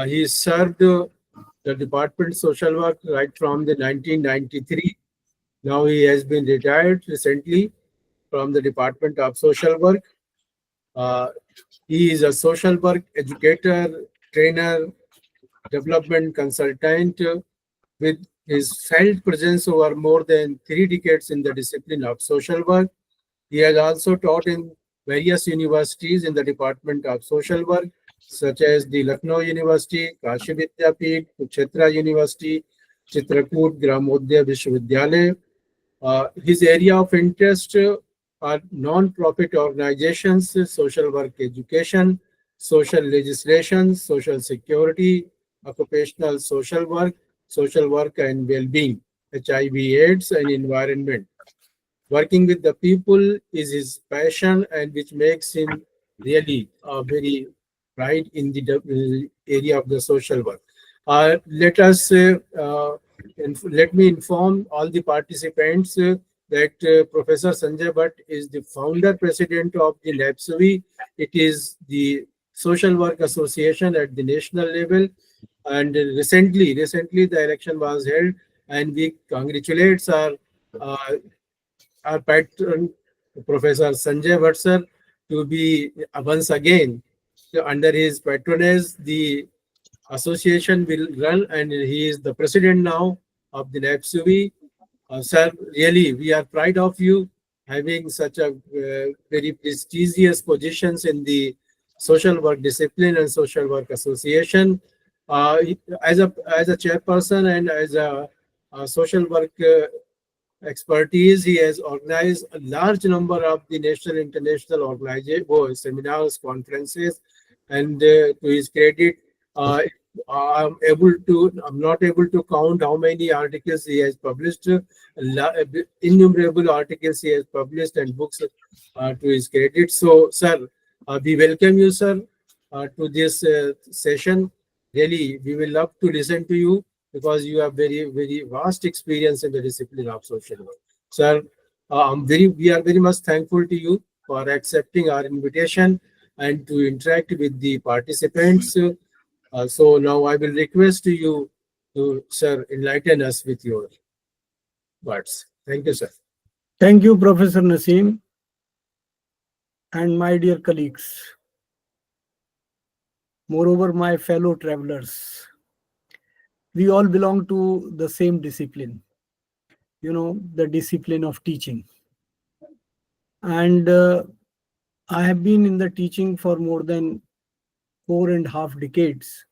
He served the Department of Social Work right from the 1993. Now he has been retired recently from the Department of Social Work. Uh, he is a social work educator, trainer, development consultant with his felt presence over more than 3 decades in the discipline of social work. He has also taught in various universities in the Department of Social Work, such as the Lucknow University, Kashi Vidyapeeth, Kurukshetra University, Chitrakoot Gramodaya Vishwavidyalaya. His area of interest are non-profit organizations, social work education, social legislation, social security, occupational social work and well-being, HIV/AIDS, and environment. Working with the people is his passion, and which makes him really very pride in the area of the social work. Let us let me inform all the participants that Professor Sanjay Bhatt is the founder president of the NAPSWI. It is the social work association at the national level, and recently the election was held, and we congratulate uh, our patron, Professor Sanjay Bhatt sir, to be once again under his patronage. The association will run, and he is the president now of the NAPSWI. Sir, really, we are proud of you having such a very prestigious positions in the social work discipline and social work association. Uh, as a chairperson and as a social work expertise, he has organized a large number of the national international organization seminars, conferences, and to his credit, uh, I'm not able to count how many articles he has published. Innumerable articles he has published and books to his credit. So, sir, we welcome you, sir, to this session. Really, we will love to listen to you because you have very vast experience in the discipline of social work. Sir, we are very much thankful to you for accepting our invitation and to interact with the participants. So now I will request you to, sir, enlighten us with your words. Thank you, sir. Thank you, Professor Naseem, and my dear colleagues. Moreover, my fellow travelers. We all belong to the same discipline, the discipline of teaching. And I have been in the teaching for more than 4.5 decades.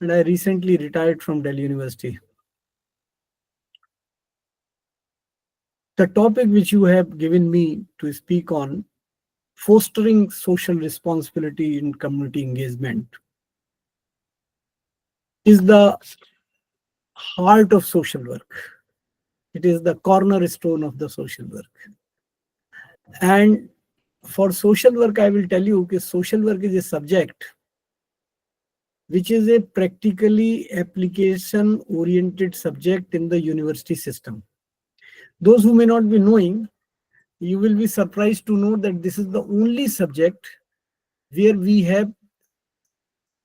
And I recently retired from Delhi University. The topic which you have given me to speak on, fostering social responsibility in community engagement, is the heart of social work. It is the cornerstone of the social work. And for social work, I will tell you that social work is a subject which is a practically application-oriented subject in the university system. Those who may not be knowing, you will be surprised to know that this is the only subject where we have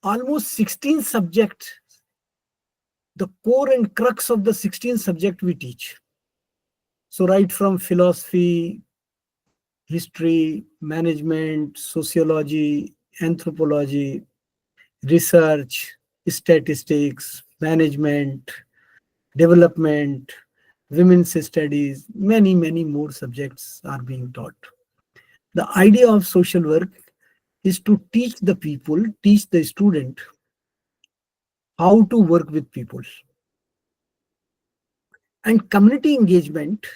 almost 16 subjects. The core and crux of the 16 subject we teach. So right from philosophy, history, management, sociology, anthropology, research, statistics, management, development, women's studies, many more subjects are being taught. The idea of social work is to teach the people, teach the student how to work with people. And community engagement,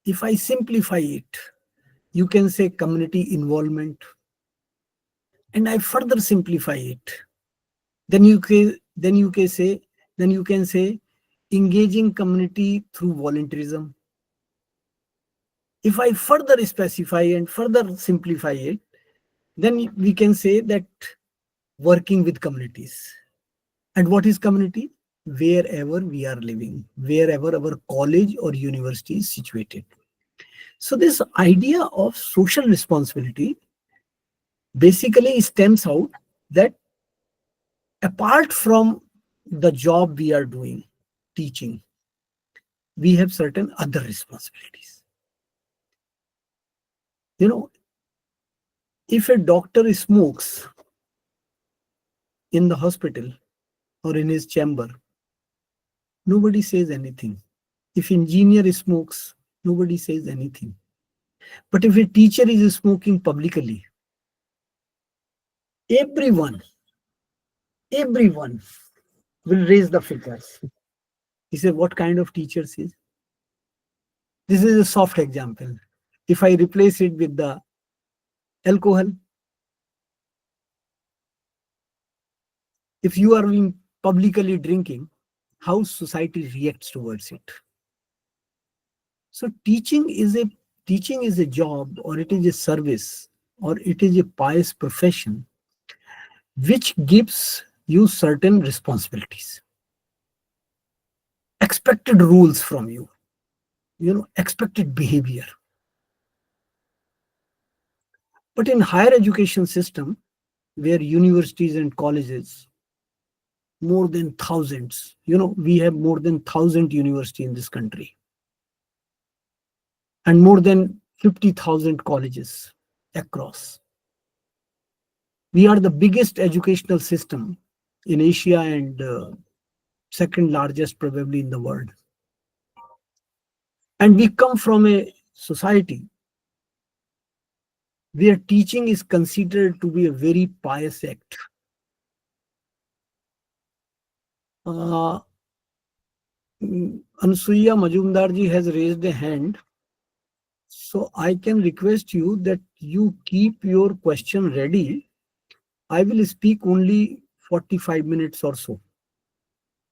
if I simplify it, you can say community involvement. And I further simplify it. Then you can say engaging community through volunteerism. If I further specify and further simplify it, then we can say that working with communities. And what is community? Wherever we are living, wherever our college or university is situated. So this idea of social responsibility basically stems out that apart from the job we are doing, teaching, we have certain other responsibilities. You know, if a doctor smokes in the hospital or in his chamber, nobody says anything. If engineer smokes, nobody says anything. But if a teacher is smoking publicly, everyone will raise the fingers. He said, what kind of teachers is? This is a soft example. If I replace it with the alcohol, if you are publicly drinking, how society reacts towards it. So teaching is a job, or it is a service, or it is a pious profession which gives you certain responsibilities, expected rules from you, expected behavior. But in higher education system, where universities and colleges, more than thousands, we have more than 1,000 universities in this country, and more than 50,000 colleges across. We are the biggest educational system in Asia, and second largest probably in the world. And we come from a society where teaching is considered to be a very pious act. Ansuya Majumdar ji has raised a hand. So I can request you that you keep your question ready. I will speak only 45 minutes or so.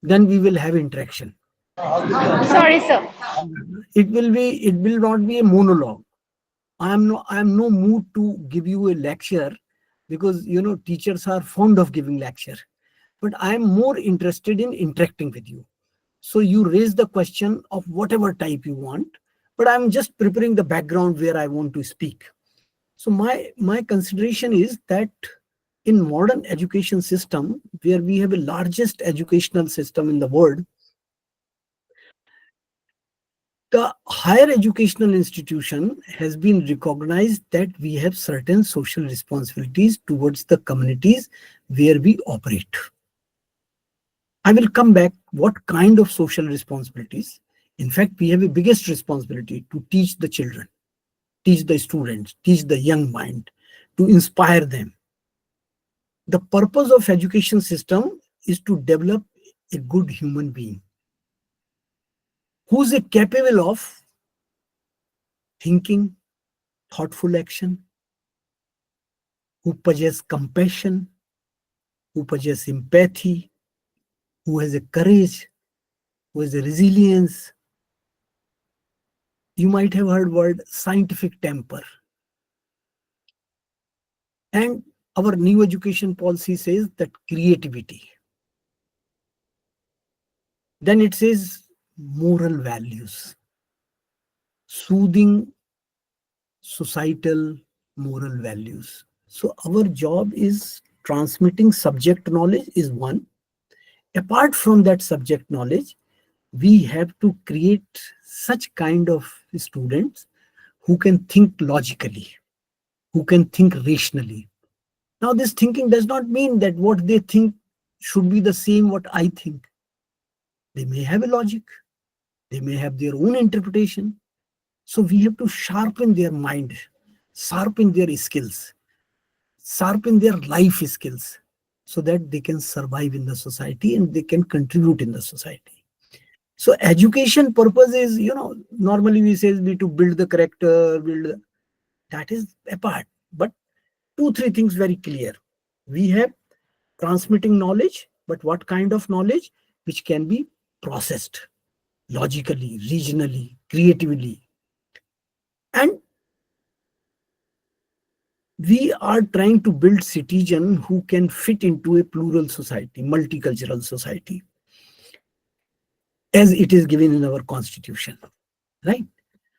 Then we will have interaction. Sorry, sir. It will not be a monologue. I am no mood to give you a lecture, because teachers are fond of giving lecture. But I am more interested in interacting with you. So you raise the question of whatever type you want, but I'm just preparing the background where I want to speak. So my consideration is that in modern education system, where we have the largest educational system in the world, the higher educational institution has been recognized that we have certain social responsibilities towards the communities where we operate. I will come back what kind of social responsibilities. In fact, we have a biggest responsibility to teach the children, teach the students, teach the young mind, to inspire them. The purpose of education system is to develop a good human being who is capable of thinking, thoughtful action, who possesses compassion, who possesses empathy, who has a courage, who has a resilience. You might have heard word scientific temper. And our new education policy says that creativity. Then it says moral values, soothing societal moral values. So our job is transmitting subject knowledge is one. Apart from that subject knowledge, we have to create such kind of students who can think logically, who can think rationally. Now, this thinking does not mean that what they think should be the same what I think. They may have a logic. They may have their own interpretation. So we have to sharpen their mind, sharpen their skills, sharpen their life skills, so that they can survive in the society and they can contribute in the society. So education purpose is, normally we say to build the character, that is apart. But 2-3 things very clear. We have transmitting knowledge, but what kind of knowledge? Which can be processed logically, regionally, creatively. And we are trying to build citizens who can fit into a plural society, multicultural society, as it is given in our constitution, right?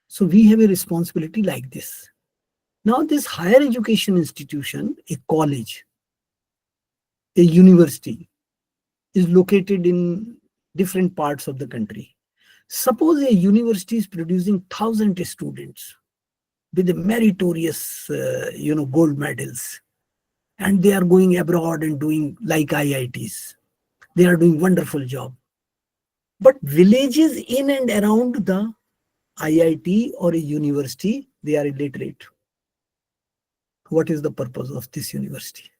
So we have a responsibility like this. Now, this higher education institution, a college, a university is located in different parts of the country. Suppose a university is producing 1,000 students with the meritorious, gold medals, and they are going abroad and doing like IITs. They are doing wonderful job. But villages in and around the IIT or a university, they are illiterate. What is the purpose of this university?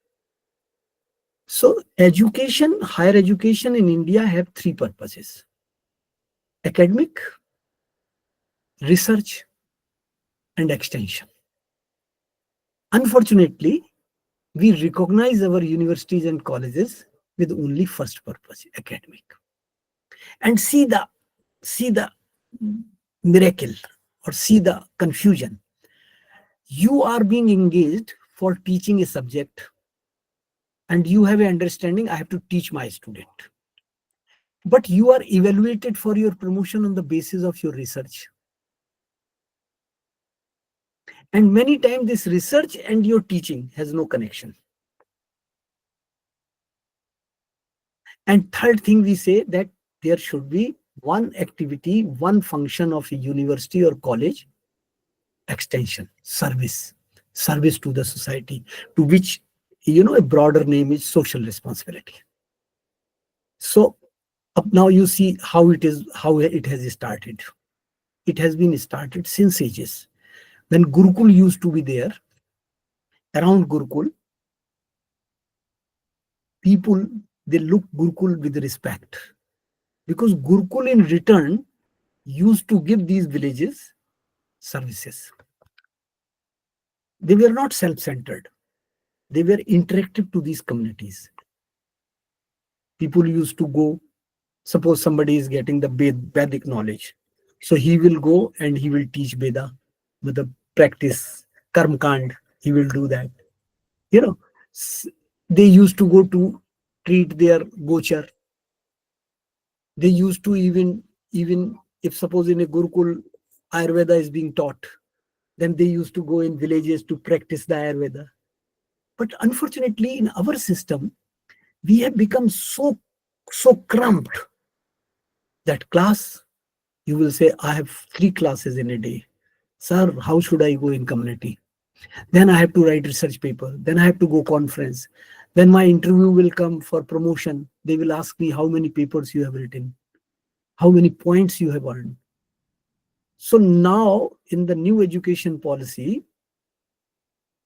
So education, higher education in India have three purposes: academic, research, and extension. Unfortunately, we recognize our universities and colleges with only first purpose, academic. And see the miracle, or see the confusion. You are being engaged for teaching a subject, and you have an understanding, I have to teach my student. But you are evaluated for your promotion on the basis of your research. And many times this research and your teaching has no connection. And third thing, we say that there should be one activity, one function of a university or college: extension, service to the society, to which, a broader name is social responsibility. So up now you see how it has started. It has been started since ages. When Gurukul used to be there, around Gurukul, people, they look Gurukul with respect, because Gurukul in return used to give these villages services. They were not self-centered. They were interactive to these communities. People used to go, suppose somebody is getting the Vedic knowledge, so he will go and he will teach Veda with the practice, Karm Kand, he will do that. They used to go to treat their gochar. They used to even if suppose in a Gurukul Ayurveda is being taught, then they used to go in villages to practice the Ayurveda. But unfortunately, in our system, we have become so cramped that class, you will say, I have 3 classes in a day. Sir, how should I go in community? Then I have to write research paper. Then I have to go conference. Then my interview will come for promotion. They will ask me how many papers you have written, how many points you have earned. So now in the new education policy,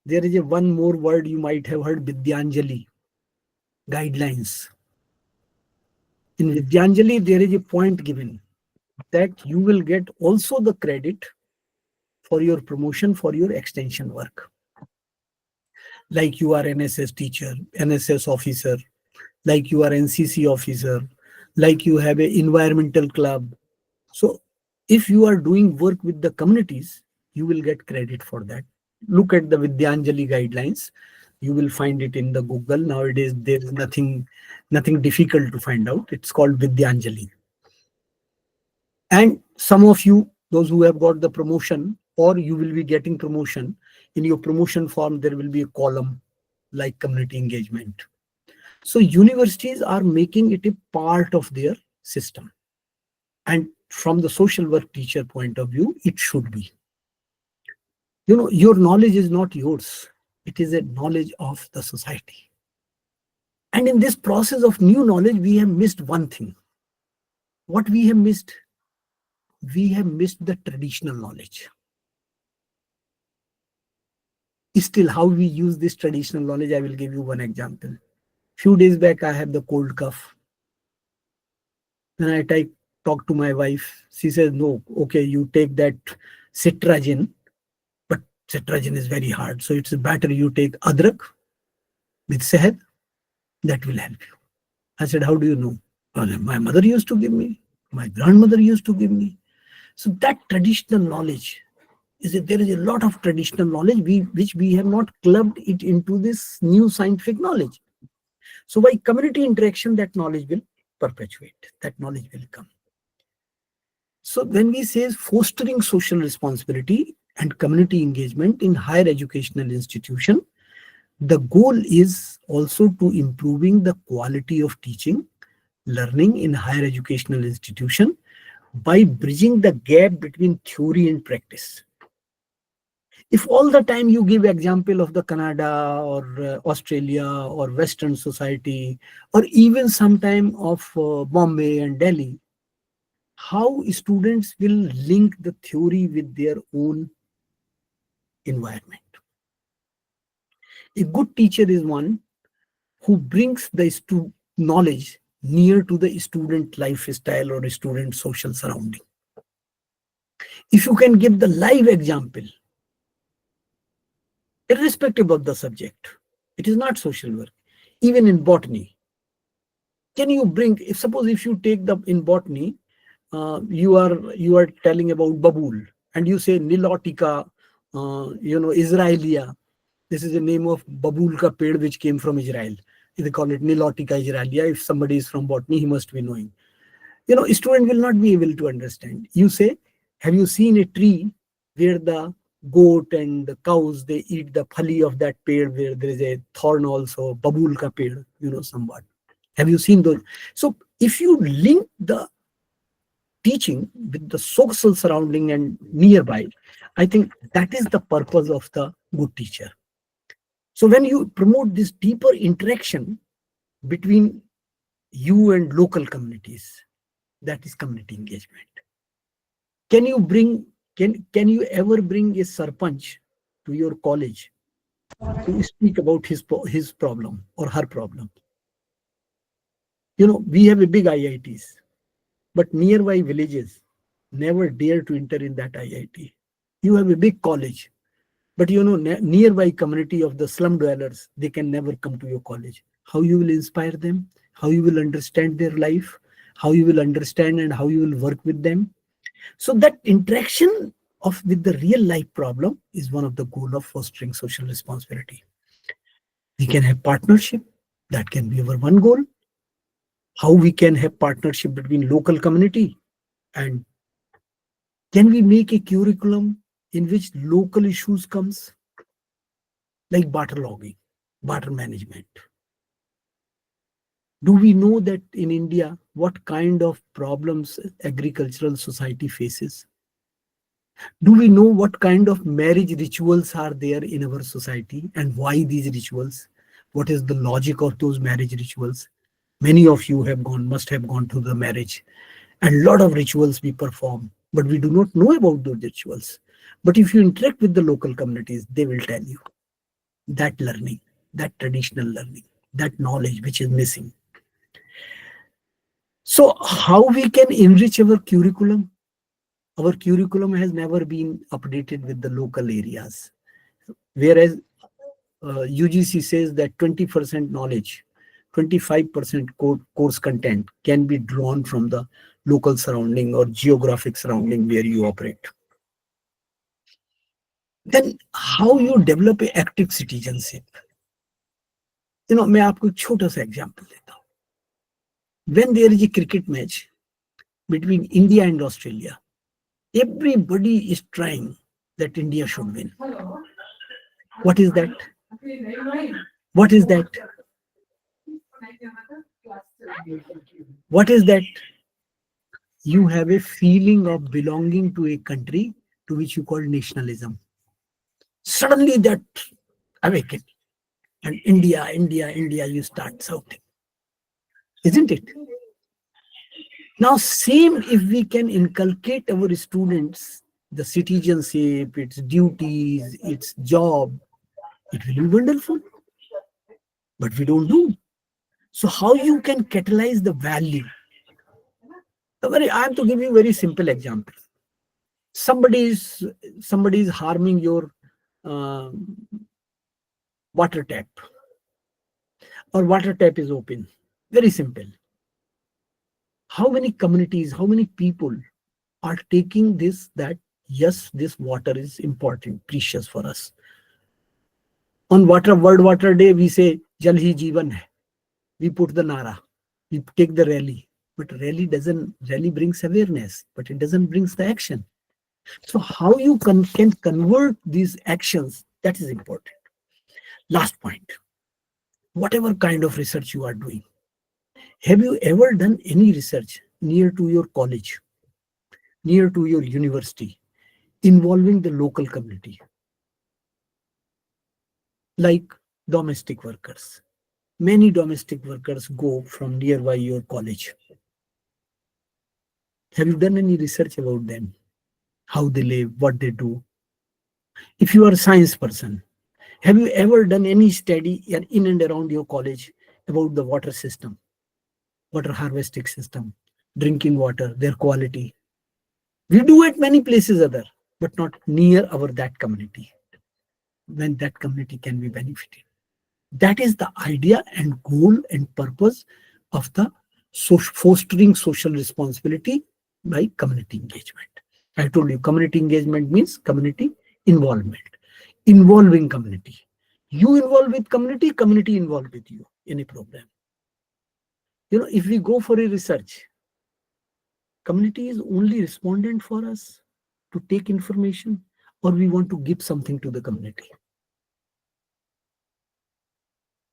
there is one more word you might have heard: Vidyanjali, guidelines. In Vidyanjali, there is a point given that you will get also the credit for your promotion, for your extension work. Like you are NSS teacher, NSS officer, like you are NCC officer, like you have an environmental club. So if you are doing work with the communities, you will get credit for that. Look at the Vidyanjali guidelines. You will find it in the Google. Nowadays, there is nothing difficult to find out. It's called Vidyanjali. And some of you, those who have got the promotion, or you will be getting promotion, in your promotion form, there will be a column like community engagement. So universities are making it a part of their system. And from the social work teacher point of view, it should be. Your knowledge is not yours. It is a knowledge of the society. And in this process of new knowledge, we have missed one thing. What we have missed? We have missed the traditional knowledge. Still, how we use this traditional knowledge, I will give you one example. Few days back, I have the cold cough. When I talk to my wife, she says, no, okay, you take that cetrazine, but cetrazine is very hard. So it's better you take adrak with sehed, that will help you. I said, how do you know? Well, my mother used to give me, my grandmother used to give me. So that traditional knowledge, there is a lot of traditional knowledge which we have not clubbed it into this new scientific knowledge. So by community interaction, that knowledge will perpetuate, that knowledge will come. So when we say fostering social responsibility and community engagement in higher educational institution, The goal is also to improving the quality of teaching, learning in higher educational institution by bridging the gap between theory and practice. If all the time you give example of the Canada or Australia or Western society, or even sometime of Bombay and Delhi, how students will link the theory with their own environment? A good teacher is one who brings the knowledge near to the student lifestyle or student social surrounding. If you can give the live example, irrespective of the subject, it is not social work. Even in botany, can you bring, if suppose if you take the in botany, you are telling about babool and you say Nilotica, Israelia. This is the name of babool ka ped which came from Israel. They call it Nilotica Israelia. If somebody is from botany, he must be knowing. A student will not be able to understand. You say, have you seen a tree where the goat and the cows, they eat the phali of that ped where there is a thorn also, babool ka ped, somewhat. Have you seen those? So if you link the teaching with the social surrounding and nearby, I think that is the purpose of the good teacher. So when you promote this deeper interaction between you and local communities, that is community engagement. Can you ever bring a sarpanch to your college to speak about his problem or her problem? We have a big IITs, but nearby villages never dare to enter in that IIT. You have a big college, but nearby community of the slum dwellers, they can never come to your college. How you will inspire them? How you will understand their life? How you will understand and how you will work with them? So that interaction with the real life problem is one of the goal of fostering social responsibility. We can have partnership. That can be our one goal. How we can have partnership between local community, and can we make a curriculum in which local issues comes, like water logging, water management? Do we know that in India, what kind of problems agricultural society faces? Do we know what kind of marriage rituals are there in our society and why these rituals? What is the logic of those marriage rituals? Many of you must have gone to the marriage, and a lot of rituals we perform, but we do not know about those rituals. But if you interact with the local communities, they will tell you that learning, that traditional learning, that knowledge which is missing. So how we can enrich our curriculum? Our curriculum has never been updated with the local areas. Whereas UGC says that 20% knowledge, 25% course content can be drawn from the local surrounding or geographic surrounding where you operate. Then how you develop an active citizenship? मैं आपको एक छोटा सा example देता हूँ. When there is a cricket match between India and Australia, everybody is trying that India should win. What is that? What is that? What is that? You have a feeling of belonging to a country to which you call nationalism. Suddenly that awakened. And India, India, India, you start shouting. Isn't it? Now, same if we can inculcate our students the citizenship, its duties, its job, it will be wonderful. But we don't do. So how you can catalyze the value? I am to give you a very simple example. Somebody is harming your water tap, or water tap is open. Very simple. How many communities, how many people are taking this, that yes, this water is important, precious for us? On World Water Day, we say Jal Hi Jeevan Hai. We put the nara, we take the rally, but rally brings awareness, but it doesn't bring the action. So how you can convert these actions, that is important. Last point, whatever kind of research you are doing, have you ever done any research near to your college, near to your university, involving the local community, like domestic workers? Many domestic workers go from nearby your college. Have you done any research about them? How they live, what they do? If you are a science person, have you ever done any study in and around your college about the water system, water harvesting system, drinking water, their quality? We do at many places other, but not near our that community, when that community can be benefited. That is the idea and goal and purpose of the fostering social responsibility by community engagement. I told you, community engagement means community involvement, involving community. You involve with community, community involved with you in a program. You know, if we go for a research, community is only respondent for us to take information, or we want to give something to the community.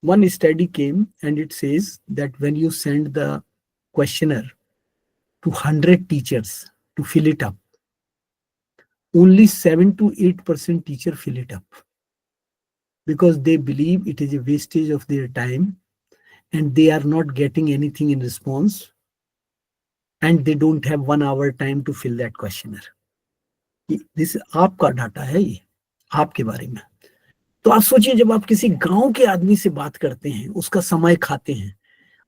One study came and it says that when you send the questionnaire to 100 teachers to fill it up, only 7 to 8% teacher fill it up, because they believe it is a wastage of their time and they are not getting anything in response, and they don't have 1 hour time to fill that questionnaire. This आपका data है, ये आपके बारे में. तो आप सोचिए, जब आप किसी गांव के आदमी से बात करते हैं, उसका समय खाते हैं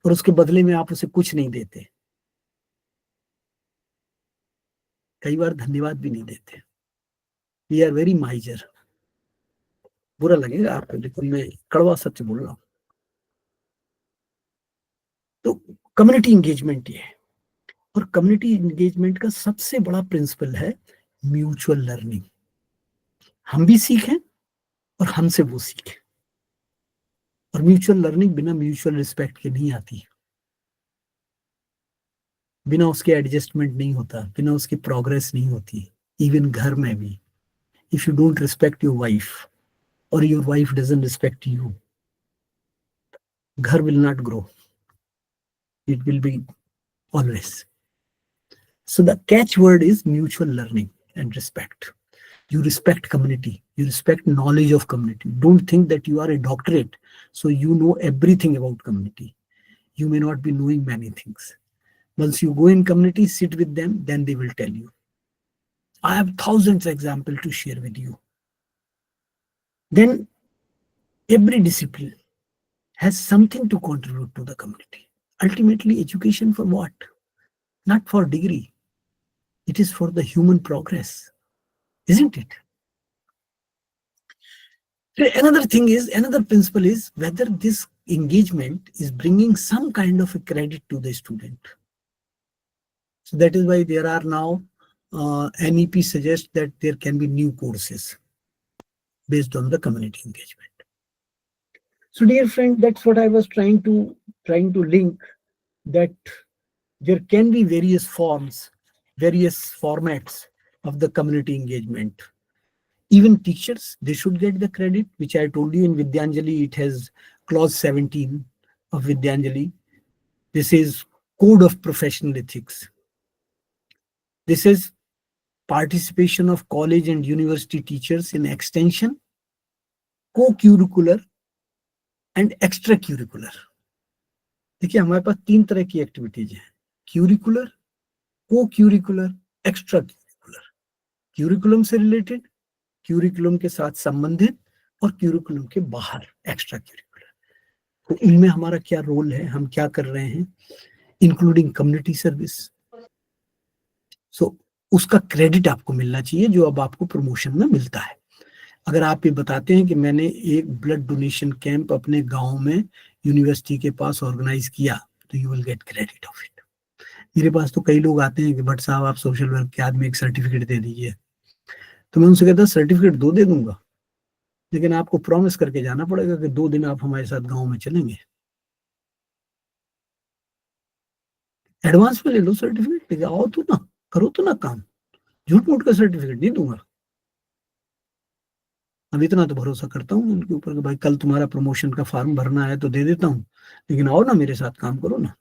और उसके बदले में आप उसे कुछ नहीं देते, कई बार धन्यवाद भी नहीं देते. We are very miser. बुरा लगेगा आपको, लेकिन मैं कड़वा सच बोल रहा हूं. तो कम्युनिटी इंगेजमेंट ये है, और कम्युनिटी इंगेजमेंट का सबसे बड़ा प्रिंसिपल है म्यूचुअल लर्निंग. हम भी सीखें और हमसे वो सीखें. और म्यूचुअल लर्निंग बिना म्यूचुअल रिस्पेक्ट के नहीं आती, बिना उसके एडजस्टमेंट नहीं होता, बिना उसकी प्रोग्रेस नहीं होती. इवन घर में भी, if you don't respect your wife or your wife doesn't respect you, ghar will not grow. It will be always. So the catchword is mutual learning and respect. You respect community. You respect knowledge of community. Don't think that you are a doctorate, so you know everything about community. You may not be knowing many things. Once you go in community, sit with them, then they will tell you. I have thousands of examples to share with you. Then every discipline has something to contribute to the community. Ultimately, education for what? Not for degree. It is for the human progress, isn't it? So another principle is whether this engagement is bringing some kind of a credit to the student. So that is why there are now NEP suggests that there can be new courses based on the community engagement. So dear friend, that's what I was trying to link, that there can be various forms, various formats of the community engagement. Even teachers, they should get the credit, which I told you in Vidyanjali, it has clause 17 of Vidyanjali. This is code of professional ethics. This is participation of college and university teachers in extension, co-curricular and extracurricular. देखिए, हमारे पास 3 तरह की activities हैं: curricular, को-क्यूरिकुलर, extra curricular. Curriculum से related, curriculum के साथ संबंधित, और क्यूरिकुलम के बाहर एक्स्ट्रा क्यूरिकुलर. तो इनमें हमारा क्या रोल है, हम क्या कर रहे हैं, इंक्लूडिंग कम्युनिटी सर्विस. सो उसका क्रेडिट आपको मिलना चाहिए, जो अब आपको प्रमोशन में मिलता है. अगर आप ये बताते हैं कि मैंने एक ब्लड डोनेशन कैंप अपने गांव में यूनिवर्सिटी के पास ऑर्गेनाइज किया, तो you will get credit of it. मेरे पास तो कई लोग आते हैं कि भट्ट साहब, आप सोशल वर्क के आदमी, एक सर्टिफिकेट दे दीजिए. तो मैं उनसे कहता, सर्टिफिकेट दे दूंगा, लेकिन आपको प्रॉमिस करके जाना पड़ेगा कि 2 दिन आप हमारे साथ गांव में चलेंगे. एडवांस में ले लो सर्टिफिकेट, लेके आओ तो ना, करो तो ना काम. झूठ मूठ का सर्टिफिकेट नहीं दूंगा. अब इतना तो भरोसा करता हूँ उनके ऊपर कि भाई कल तुम्हारा प्रमोशन का फॉर्म भरना है तो दे देता हूँ, लेकिन आओ ना मेरे साथ काम करो ना।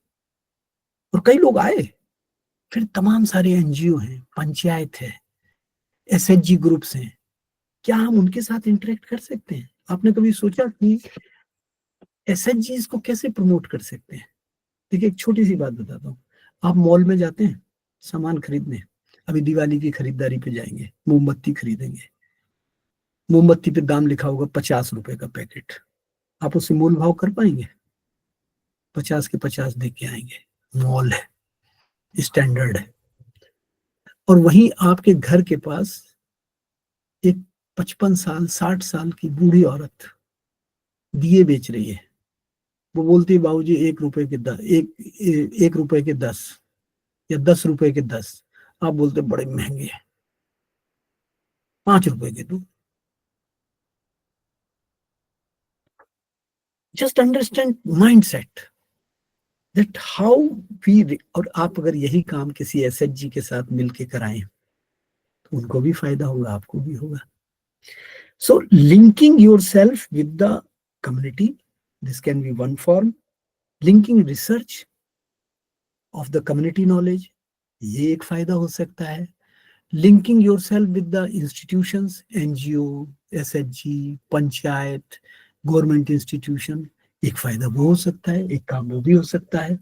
और कई लोग आए। फिर तमाम सारे एनजीओ हैं, पंचायत है, एसएचजी ग्रुप्स हैं, क्या हम उनके साथ इंटरेक्ट कर सकते हैं? आपने कभी सोचा कि एसएचजी को कैसे प्रमोट कर सकते हैं? देखिए एक छोटी सी बात बताता हूँ। आप मॉल में जाते हैं सामान खरीदने, अभी दिवाली की खरीदारी पे जाएंगे, मोमबत्ती खरीदेंगे, मोमबत्ती पे दाम लिखा होगा 50 रुपए का पैकेट, आप उससे मोल भाव कर पाएंगे? 50 के 50 दे के आएंगे। मॉल है, स्टैंडर्ड है। और वहीं आपके घर के पास एक 55 साल 60 साल की बूढ़ी औरत दिए बेच रही है। वो बोलती है बाबूजी 1 रुपए के 10, 1 रुपए के 10 या 10 रुपए के 10। आप बोलते बड़े महंगे हैं, 5 रुपए के दो। Just understand mindset that how we. और आप अगर यही काम किसी एसएचजी के साथ मिलके कराएं तो उनको भी फायदा होगा, आपको भी होगा। So linking yourself with the community, this can be one form. Linking research of the community knowledge, ये एक फायदा हो सकता है। Linking yourself with the institutions, NGO, SHG, panchayat, government institution, एक फायदा वो हो सकता है, एक काम वो भी हो सकता है।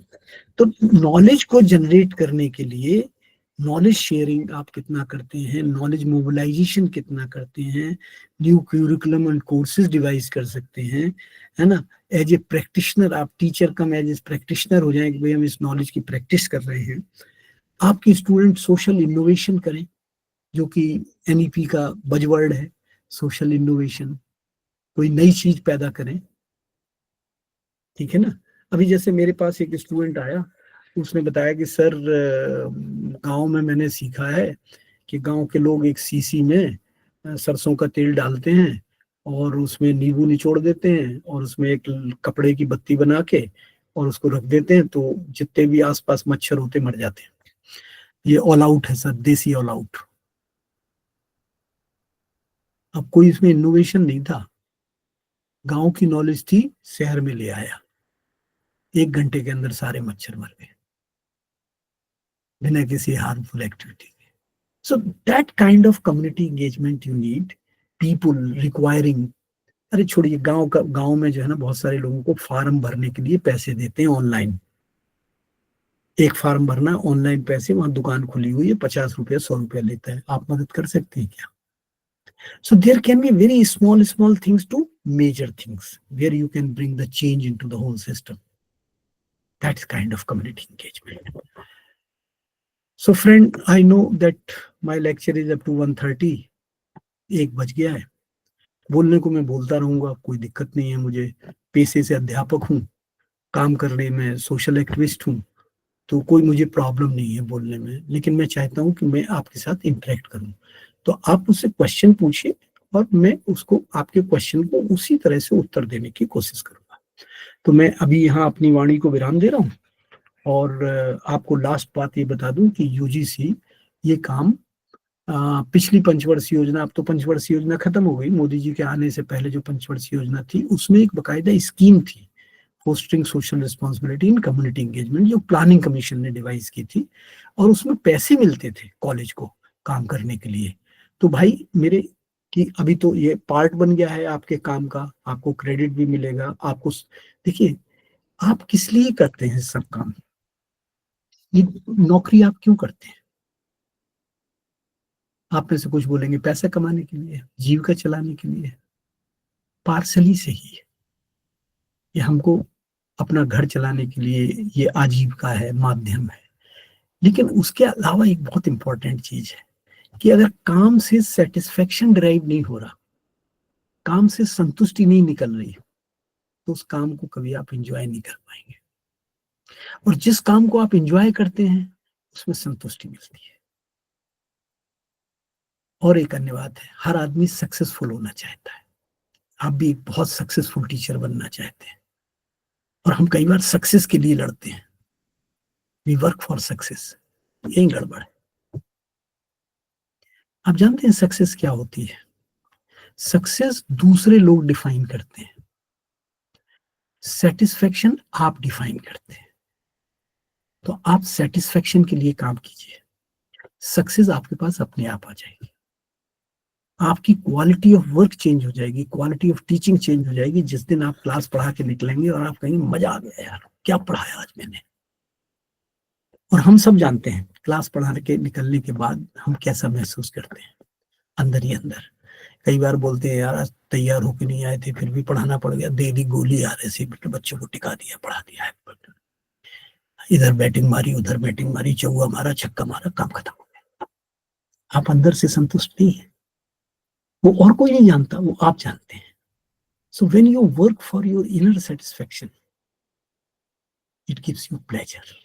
तो नॉलेज को जनरेट करने के लिए नॉलेज शेयरिंग आप कितना करते हैं, नॉलेज मोबिलाइजेशन कितना करते हैं, new curriculum and courses devise कर सकते हैं, है ना। एज ए प्रैक्टिशनर आप teacher cum as a practitioner हो जाए कि भाई हम इस नॉलेज की प्रैक्टिस कर रहे हैं। आपके स्टूडेंट सोशल इनोवेशन करें, जो कि एनईपी का बजवर्ड है, सोशल इनोवेशन, कोई नई चीज पैदा करें, ठीक है ना। अभी जैसे मेरे पास एक स्टूडेंट आया, उसने बताया कि सर गांव में मैंने सीखा है कि गांव के लोग एक सीसी में सरसों का तेल डालते हैं और उसमें नींबू निचोड़ देते हैं और उसमें एक कपड़े की बत्ती बना के और उसको रख देते हैं, तो जितने भी आसपास मच्छर होते मर जाते हैं। ये ऑल आउट है सर, देसी ऑल आउट। अब कोई इसमें इनोवेशन नहीं था, गांव की नॉलेज थी, शहर में ले आया, 1 घंटे के अंदर सारे मच्छर मर गए बिना किसी हार्मफुल एक्टिविटी के। So that kind of community engagement you need, people requiring. अरे छोड़िए, गांव में जो है ना, बहुत सारे लोगों को फार्म भरने के लिए पैसे देते हैं ऑनलाइन। एक फार्म भरना ऑनलाइन, पैसे, वहां दुकान खुली हुई है, 50 रुपया 100 रुपया लेता है। आप मदद कर सकते हैं क्या? So there can be very small things to major things where you can bring the change into the whole system. That's kind of community engagement. So friend, I know that my lecture is up to 1:30. 1 बज गया है। बोलने को मैं बोलता रहूंगा, कोई दिक्कत नहीं है मुझे। पेशे से अध्यापक हूँ, काम करने में सोशल एक्टिविस्ट हूँ, तो कोई मुझे प्रॉब्लम नहीं है बोलने में। लेकिन मैं चाहता हूँ कि मैं आपके साथ इंटरेक्ट करूँ, तो आप मुझसे क्वेश्चन पूछिए और मैं उसको, आपके क्वेश्चन को उसी तरह से उत्तर देने की कोशिश करूंगा। तो मैं अभी यहाँ अपनी वाणी को विराम दे रहा हूँ और आपको लास्ट बात ये बता दूं कि यूजीसी ये काम पिछली पंचवर्षीय योजना, अब तो पंचवर्षीय योजना खत्म हो गई, मोदी जी के आने से पहले जो पंचवर्षीय योजना थी उसमें एक बकायदा स्कीम थी, फोस्टरिंग सोशल रिस्पॉन्सिबिलिटी इन कम्युनिटी एंगेजमेंट, जो प्लानिंग कमीशन ने डिवाइस की थी, और उसमें पैसे मिलते थे कॉलेज को काम करने के लिए। तो भाई मेरे, कि अभी तो ये पार्ट बन गया है आपके काम का, आपको क्रेडिट भी मिलेगा आपको। देखिए, आप किस लिए करते हैं सब काम? ये नौकरी आप क्यों करते हैं? आप में से कुछ बोलेंगे पैसा कमाने के लिए, जीविका चलाने के लिए। पार्सली सही है, ये हमको अपना घर चलाने के लिए ये आजीविका है, माध्यम है। लेकिन उसके अलावा एक बहुत इंपॉर्टेंट चीज है कि अगर काम से सेटिस्फेक्शन ड्राइव नहीं हो रहा, काम से संतुष्टि नहीं निकल रही, तो उस काम को कभी आप एंजॉय नहीं कर पाएंगे। और जिस काम को आप एंजॉय करते हैं उसमें संतुष्टि मिलती है। और एक अन्य बात है, हर आदमी सक्सेसफुल होना चाहता है। आप भी एक बहुत सक्सेसफुल टीचर बनना चाहते हैं, और हम कई बार सक्सेस के लिए लड़ते हैं, वी वर्क फॉर सक्सेस। यही गड़बड़ है। आप जानते हैं सक्सेस क्या होती है? सक्सेस दूसरे लोग डिफाइन करते हैं, सेटिस्फेक्शन आप डिफाइन करते हैं। तो आप सेटिस्फेक्शन के लिए काम कीजिए, सक्सेस आपके पास अपने आप आ जाएगी। आपकी क्वालिटी ऑफ वर्क चेंज हो जाएगी, क्वालिटी ऑफ टीचिंग चेंज हो जाएगी जिस दिन आप क्लास पढ़ा के निकलेंगे और आप कहेंगे मजा आ गया यार, क्या पढ़ाया आज मैंने। और हम सब जानते हैं क्लास पढ़ा के निकलने के बाद हम कैसा महसूस करते हैं अंदर ही अंदर। कई बार बोलते हैं यार आज तैयार होके नहीं आए थे फिर भी पढ़ाना पड़ गया, दे दी गोली यार, ऐसे बच्चों को टिका दिया, पढ़ा दिया है, इधर बैटिंग मारी उधर बैटिंग मारी, चौका मारा छक्का मारा, काम खत्म हो गया। आप अंदर से संतुष्ट नहीं है, वो और कोई नहीं जानता, वो आप जानते हैं। So when you work for your inner satisfaction, it gives you pleasure,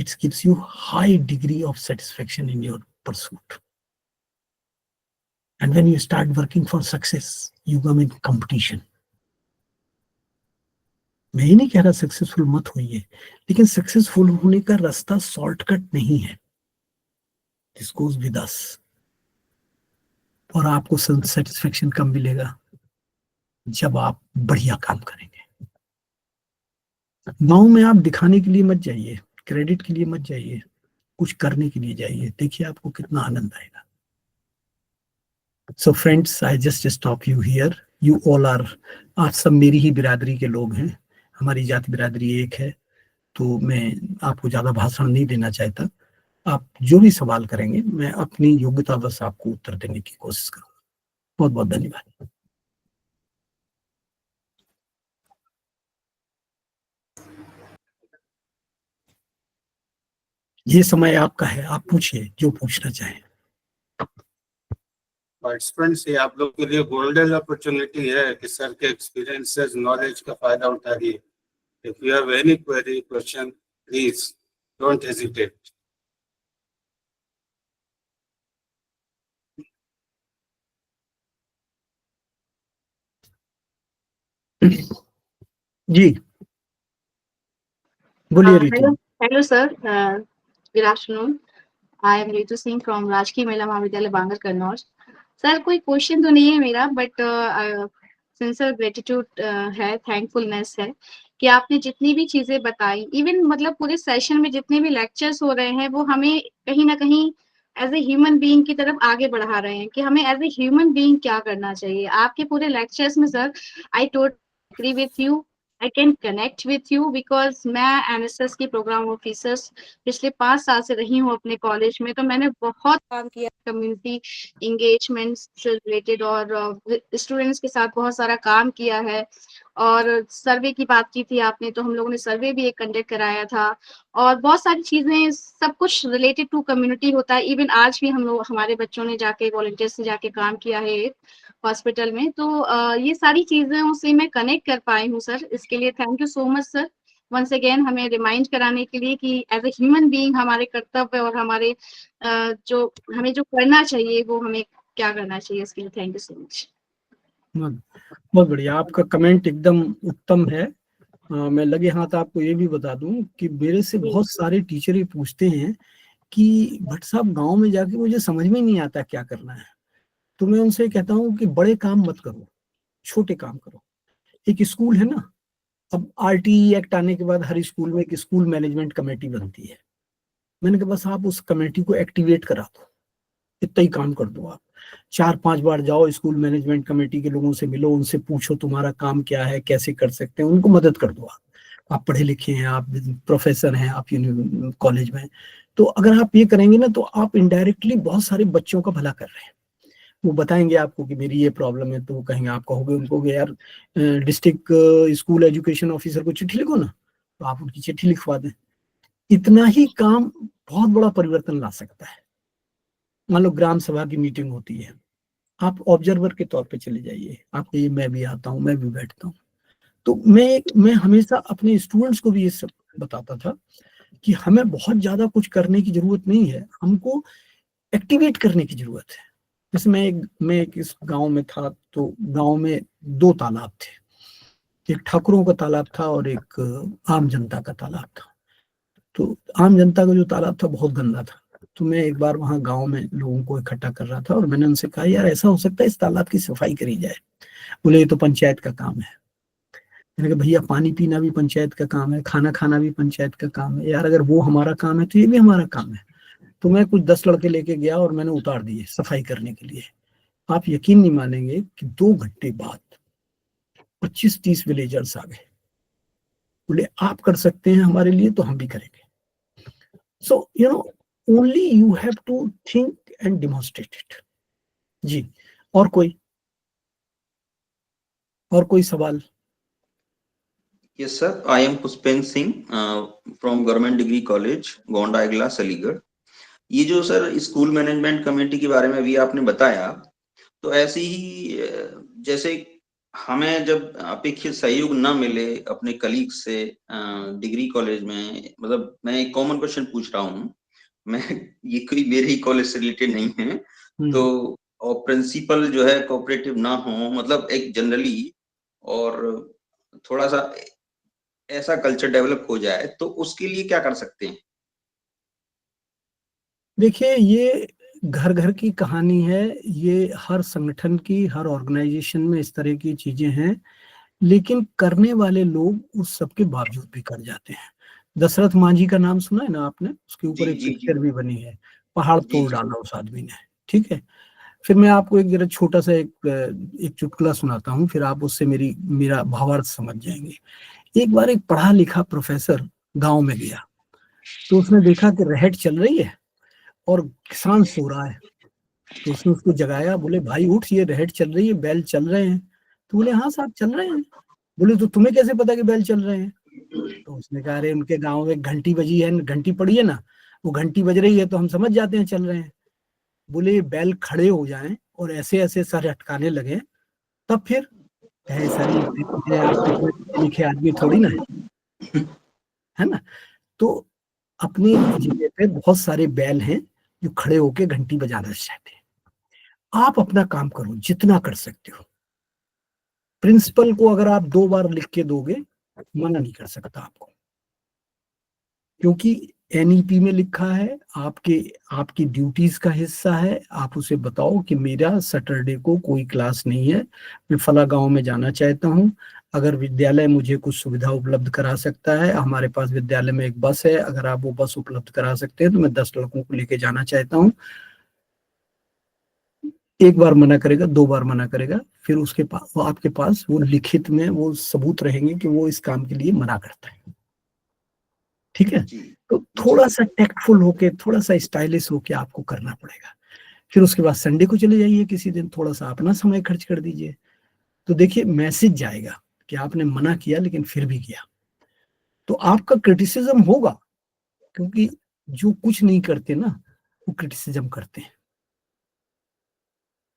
it gives you high degree of satisfaction in your pursuit. And when you start working for success, you come in competition. मैं ये नहीं कह रहा successful मत होइए, लेकिन successful होने का रास्ता शॉर्टकट नहीं है, दिस गोज विद अस। और आपको सेटिस्फेक्शन कब मिलेगा? जब आप बढ़िया काम करेंगे। गांव में आप दिखाने के लिए मत जाइए, क्रेडिट के लिए मत जाइए, कुछ करने के लिए जाइए, देखिए आपको कितना आनंद आएगा। So friends, I just stop you here, you all are, आप सब मेरी ही बिरादरी के लोग हैं, हमारी जाति बिरादरी एक है, तो मैं आपको ज्यादा भाषण नहीं देना चाहता। आप जो भी सवाल करेंगे मैं अपनी योग्यता बस आपको उत्तर देने की कोशिश करूंगा। बहुत बहुत धन्यवाद। ये समय आपका है, आप पूछिए जो पूछना चाहें। पार्टिसिपेंट्स, ये आप लोग के लिए गोल्डन अपॉर्चुनिटी है कि सर के एक्सपीरियंसेस नॉलेज का फायदा उठाइए। If you have any query question please don't hesitate. जी बोलिए Ritu. Hello, sir. Good afternoon. I am Ritu Singh from राजकीय महिला महाविद्यालय बांगर कन्नौज। सर कोई क्वेश्चन तो नहीं है मेरा, बट सिंसियर ग्रेटिट्यूड है, थैंकफुलनेस है कि आपने जितनी भी चीजें बताई, इवन मतलब पूरे सेशन में जितने भी लेक्चर्स हो रहे हैं वो हमें कहीं ना कहीं एज ए ह्यूमन बीइंग की तरफ आगे बढ़ा रहे हैं कि हमें एज ए ह्यूमन बीइंग क्या करना चाहिए। आपके पूरे लेक्चर्स में sir I totally agree with you, I can connect with you because मैं एनएसएस की प्रोग्राम ऑफिसर्स पिछले 5 साल से रही हूँ अपने कॉलेज में, तो मैंने बहुत काम किया कम्युनिटी इंगेजमेंट से रिलेटेड और स्टूडेंट्स के साथ बहुत सारा काम किया है। और सर्वे की बात की थी आपने, तो हम लोगों ने सर्वे भी एक कंडक्ट कराया था और बहुत सारी चीजें, सब कुछ रिलेटेड टू कम्युनिटी होता है। इवन आज भी हम लोग, हमारे बच्चों ने जाके वॉलंटियर्स से जाके काम किया है हॉस्पिटल में, तो ये सारी चीजें से मैं कनेक्ट कर पाई हूँ सर, इसके लिए thank you so much sir once again हमें रिमाइंड कराने के लिए कि एज ए ह्यूमन बीइंग हमारे कर्तव्य और हमारे जो हमें जो करना चाहिए वो हमें क्या करना चाहिए, इसके लिए थैंक यू सो मच। बहुत बढ़िया, आपका कमेंट एकदम उत्तम है। मैं लगे हाथ आपको ये भी बता दूं कि मेरे से बहुत सारे टीचर ये पूछते हैं कि भट्ट साहब गांव में जाके मुझे समझ में नहीं आता क्या करना है। तो मैं उनसे कहता हूँ कि बड़े काम मत करो, छोटे काम करो। एक स्कूल है ना, अब आरटीई एक्ट आने के बाद हर स्कूल में एक स्कूल मैनेजमेंट कमेटी बनती है। मैंने कहा बस आप उस कमेटी को एक्टिवेट करा दो, इतना ही काम कर दो। आप 4-5 बार जाओ स्कूल मैनेजमेंट कमेटी के लोगों से मिलो, उनसे पूछो तुम्हारा काम क्या है, कैसे कर सकते हैं, उनको मदद कर दो। आप पढ़े लिखे हैं, आप प्रोफेसर हैं, आप कॉलेज में, तो अगर आप ये करेंगे ना तो आप इनडायरेक्टली बहुत सारे बच्चों का भला कर रहे हैं। वो बताएंगे आपको कि मेरी ये प्रॉब्लम है, तो वो कहेंगे, आप कहोगे उनको कि यार डिस्ट्रिक्ट स्कूल एजुकेशन ऑफिसर को चिट्ठी लिखो ना, तो आप उनकी चिट्ठी लिखवा दें। इतना ही काम बहुत बड़ा परिवर्तन ला सकता है। मान लो ग्राम सभा की मीटिंग होती है, आप ऑब्जर्वर के तौर पे चले जाइए, आप कहिए मैं भी आता हूँ, मैं भी बैठता हूँ। तो मैं हमेशा अपने स्टूडेंट्स को भी ये सब बताता था कि हमें बहुत ज्यादा कुछ करने की जरूरत नहीं है, हमको एक्टिवेट करने की जरूरत है। जैसे मैं एक इस गांव में था, तो गांव में 2 तालाब थे, एक ठाकुरों का तालाब था और एक आम जनता का तालाब था। तो आम जनता का जो तालाब था बहुत गंदा था, तो मैं एक बार वहाँ गांव में लोगों को इकट्ठा कर रहा था और मैंने उनसे कहा, यार ऐसा हो सकता है इस तालाब की सफाई करी जाए। बोले ये तो पंचायत का काम है। मैंने कहा भैया पानी पीना भी पंचायत का काम है, खाना खाना भी पंचायत का काम है यार, अगर वो हमारा काम है तो ये भी हमारा काम है। तो मैं कुछ 10 लड़के लेके गया और मैंने उतार दिए सफाई करने के लिए। आप यकीन नहीं मानेंगे कि 2 घंटे बाद 25-30 विलेजर्स आ गए। बोले आप कर सकते हैं हमारे लिए तो हम भी करेंगे। So only you have to think and demonstrate it. जी, और कोई सवाल? Yes, sir. I am Pushpen Singh from Government Degree College, Gonda Iglas, Aligarh. ये जो सर स्कूल मैनेजमेंट कमेटी के बारे में अभी आपने बताया, तो ऐसे ही जैसे हमें जब अपेक्षित सहयोग ना मिले अपने कलीग से डिग्री कॉलेज में, मतलब मैं एक कॉमन क्वेश्चन पूछ रहा हूँ, मैं ये कोई मेरे ही कॉलेज से रिलेटेड नहीं है, तो और प्रिंसिपल जो है कोऑपरेटिव ना हो, मतलब एक जनरली और थोड़ा सा ऐसा कल्चर डेवलप हो जाए, तो उसके लिए क्या कर सकते हैं? देखिए, ये घर घर की कहानी है, ये हर संगठन की, हर ऑर्गेनाइजेशन में इस तरह की चीजें हैं, लेकिन करने वाले लोग उस सब के बावजूद भी कर जाते हैं। दशरथ मांझी का नाम सुना है ना आपने? उसके ऊपर जी एक जी जी पिक्चर भी बनी है, पहाड़ जी तोड़ जी डाला उस आदमी ने। ठीक है, फिर मैं आपको एक जरा छोटा सा एक चुटकुला सुनाता हूँ, फिर आप उससे मेरा भावार्थ समझ जाएंगे। एक बार एक पढ़ा लिखा प्रोफेसर गांव में गया, तो उसने देखा कि रहट चल रही है और किसान सो रहा है। तो उसने उसको जगाया, बोले भाई उठ, ये रहट चल रही है, बैल चल रहे हैं। तो बोले हाँ साहब चल रहे हैं। बोले तो तुम्हें कैसे पता कि बैल चल रहे हैं? तो उसने कहा अरे उनके गांव में घंटी बजी है, घंटी पड़ी है ना, वो घंटी बज रही है तो हम समझ जाते हैं चल रहे हैं। बोले बैल खड़े हो जाएं और ऐसे ऐसे सर अटकाने लगे तब फिर कहे सर ये आप इतने पढ़े लिखे आदमी थोड़ी ना है ना। तो अपनी जगह पे बहुत सारे बैल हैं जो खड़े होके घंटी बजाना चाहते हैं। आप अपना काम करो जितना कर सकते हो। प्रिंसिपल को अगर आप 2 बार लिख के दोगे, मना नहीं कर सकता आपको, क्योंकि एनईपी में लिखा है, आपकी ड्यूटीज का हिस्सा है। आप उसे बताओ कि मेरा सैटरडे को कोई क्लास नहीं है, मैं फला गांव में जाना चाहता हूँ, अगर विद्यालय मुझे कुछ सुविधा उपलब्ध करा सकता है, हमारे पास विद्यालय में एक बस है, अगर आप वो बस उपलब्ध करा सकते हैं तो मैं 10 लड़कों को लेके जाना चाहता हूँ। 1 बार मना करेगा, 2 बार मना करेगा, फिर उसके पास आपके पास वो लिखित में वो सबूत रहेंगे कि वो इस काम के लिए मना करता है। ठीक है, जी तो जी थोड़ा सा टेक्टफुल होके, थोड़ा सा स्टाइलिश होके आपको करना पड़ेगा। फिर उसके बाद संडे को चले जाइए किसी दिन, थोड़ा सा अपना समय खर्च कर दीजिए, तो देखिए मैसेज जाएगा कि आपने मना किया लेकिन फिर भी किया। तो आपका क्रिटिसिज्म होगा, क्योंकि जो कुछ नहीं करते ना वो क्रिटिसिज्म करते हैं।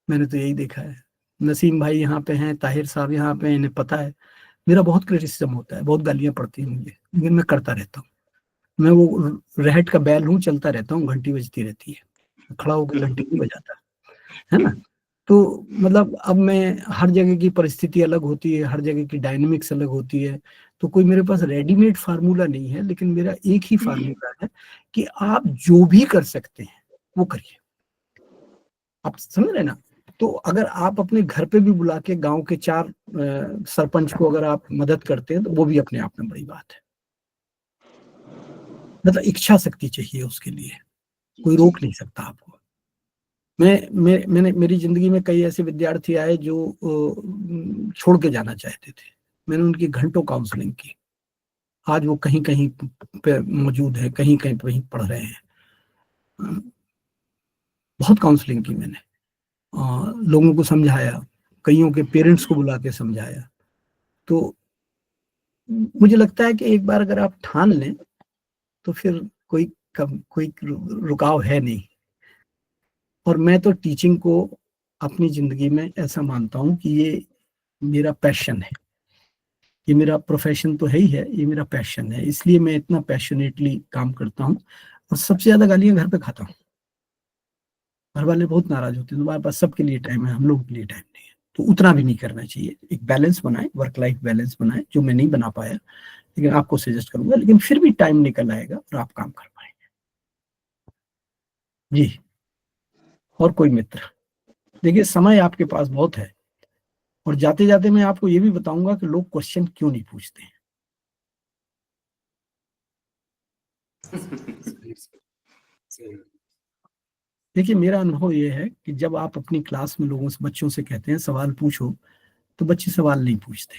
मैंने तो यही देखा है। नसीम भाई यहाँ पे हैं, ताहिर साहब यहाँ पे हैं, इन्हें पता है मेरा बहुत क्रिटिसिज्म होता है, बहुत गालियां पड़ती हैं मुझे, लेकिन मैं करता रहता हूँ। मैं वो रहट का बैल हूँ, चलता रहता हूँ, घंटी बजती रहती है, खड़ा होकर घंटी नहीं बजाता है ना। तो मतलब अब मैं, हर जगह की परिस्थिति अलग होती है, हर जगह की डायनेमिक्स अलग होती है, तो कोई मेरे पास रेडीमेड फार्मूला नहीं है, लेकिन मेरा एक ही फार्मूला है कि आप जो भी कर सकते हैं वो करिए। आप समझ रहे ना। तो अगर आप अपने घर पे भी बुला के गांव के 4 सरपंच को अगर आप मदद करते हैं तो वो भी अपने आप में बड़ी बात है। मतलब इच्छा शक्ति चाहिए उसके लिए, कोई रोक नहीं सकता आपको। मैंने मेरी जिंदगी में कई ऐसे विद्यार्थी आए जो छोड़ के जाना चाहते थे, मैंने उनकी घंटों काउंसलिंग की। आज वो कहीं कहीं पे मौजूद है, कहीं कहीं पे पढ़ रहे हैं। बहुत काउंसलिंग की मैंने, लोगों को समझाया, कईयों के पेरेंट्स को बुला के समझाया। तो मुझे लगता है कि एक बार अगर आप ठान लें तो फिर कोई रुकाव है नहीं। और मैं तो टीचिंग को अपनी जिंदगी में ऐसा मानता हूँ कि ये मेरा पैशन है, ये मेरा प्रोफेशन तो है ही है, ये मेरा पैशन है, इसलिए मैं इतना पैशनेटली काम करता हूँ। और सबसे ज्यादा गालियां घर पे खाता हूँ। घर वाले बहुत नाराज होते हैं, तुम्हारे पास सबके लिए टाइम है, हम लोगों के लिए टाइम नहीं है। तो उतना भी नहीं करना चाहिए, एक बैलेंस बनाए, वर्क लाइफ बैलेंस बनाए, जो मैं नहीं बना पाया, लेकिन आपको सजेस्ट करूंगा, लेकिन फिर भी टाइम निकल आएगा और आप काम कर पाएंगे। जी, और कोई मित्र? देखिए, समय आपके पास बहुत है, और जाते जाते मैं आपको ये भी बताऊंगा कि लोग क्वेश्चन क्यों नहीं पूछते हैं। देखिए, मेरा अनुभव ये है कि जब आप अपनी क्लास में लोगों से, बच्चों से कहते हैं सवाल पूछो, तो बच्चे सवाल नहीं पूछते।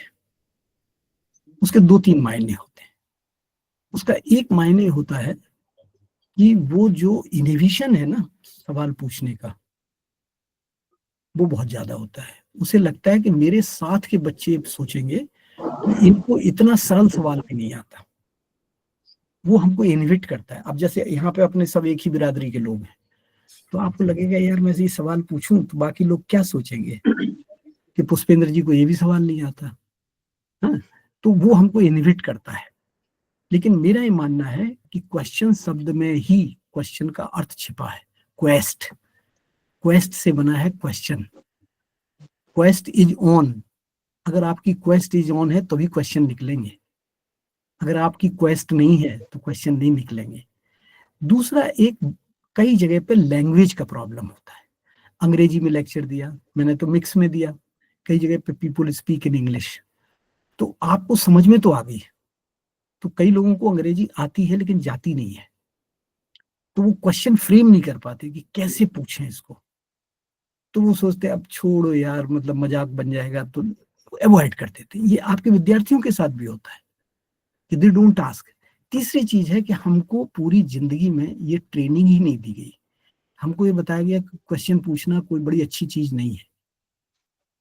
उसके दो तीन मायने होते हैं। उसका एक मायने होता है कि वो जो इनहिबिशन है ना सवाल पूछने का, वो बहुत ज्यादा होता है। उसे लगता है कि मेरे साथ के बच्चे सोचेंगे कि इनको इतना सरल सवाल भी नहीं आता। वो हमको इनहिबिट करता है। अब जैसे यहाँ पे अपने सब एक ही बिरादरी के लोग हैं, तो आपको लगेगा यार मैं ये सवाल पूछूं तो बाकी लोग क्या सोचेंगे कि पुष्पेंद्र जी को ये भी सवाल नहीं आता। हाँ, तो वो हमको इनहिबिट करता है। लेकिन मेरा ये मानना है कि क्वेश्चन शब्द में ही क्वेश्चन का अर्थ छिपा है। क्वेस्ट, क्वेस्ट से बना है क्वेश्चन। Quest is on. अगर आपकी क्वेस्ट इज ऑन है तभी क्वेश्चन निकलेंगे। अगर आपकी क्वेस्ट नहीं है तो क्वेश्चन नहीं निकलेंगे। दूसरा, एक कई जगह पे लैंग्वेज का प्रॉब्लम होता है। अंग्रेजी में लेक्चर दिया, मैंने तो मिक्स में दिया। कई जगह पे पीपल स्पीक इन इंग्लिश, तो आपको समझ में तो आ गई, तो कई लोगों को अंग्रेजी आती है लेकिन जाती नहीं है, तो वो क्वेश्चन फ्रेम नहीं कर पाते कि कैसे पूछें इसको। तो वो सोचते हैं अब छोड़ो यार, मतलब मजाक बन जाएगा, तो अवॉइड कर देते हैं। ये आपके विद्यार्थियों के साथ भी होता है कि दे डोंट आस्क। तीसरी चीज है कि हमको पूरी जिंदगी में ये ट्रेनिंग ही नहीं दी गई। हमको ये बताया गया कि क्वेश्चन पूछना कोई बड़ी अच्छी चीज नहीं है,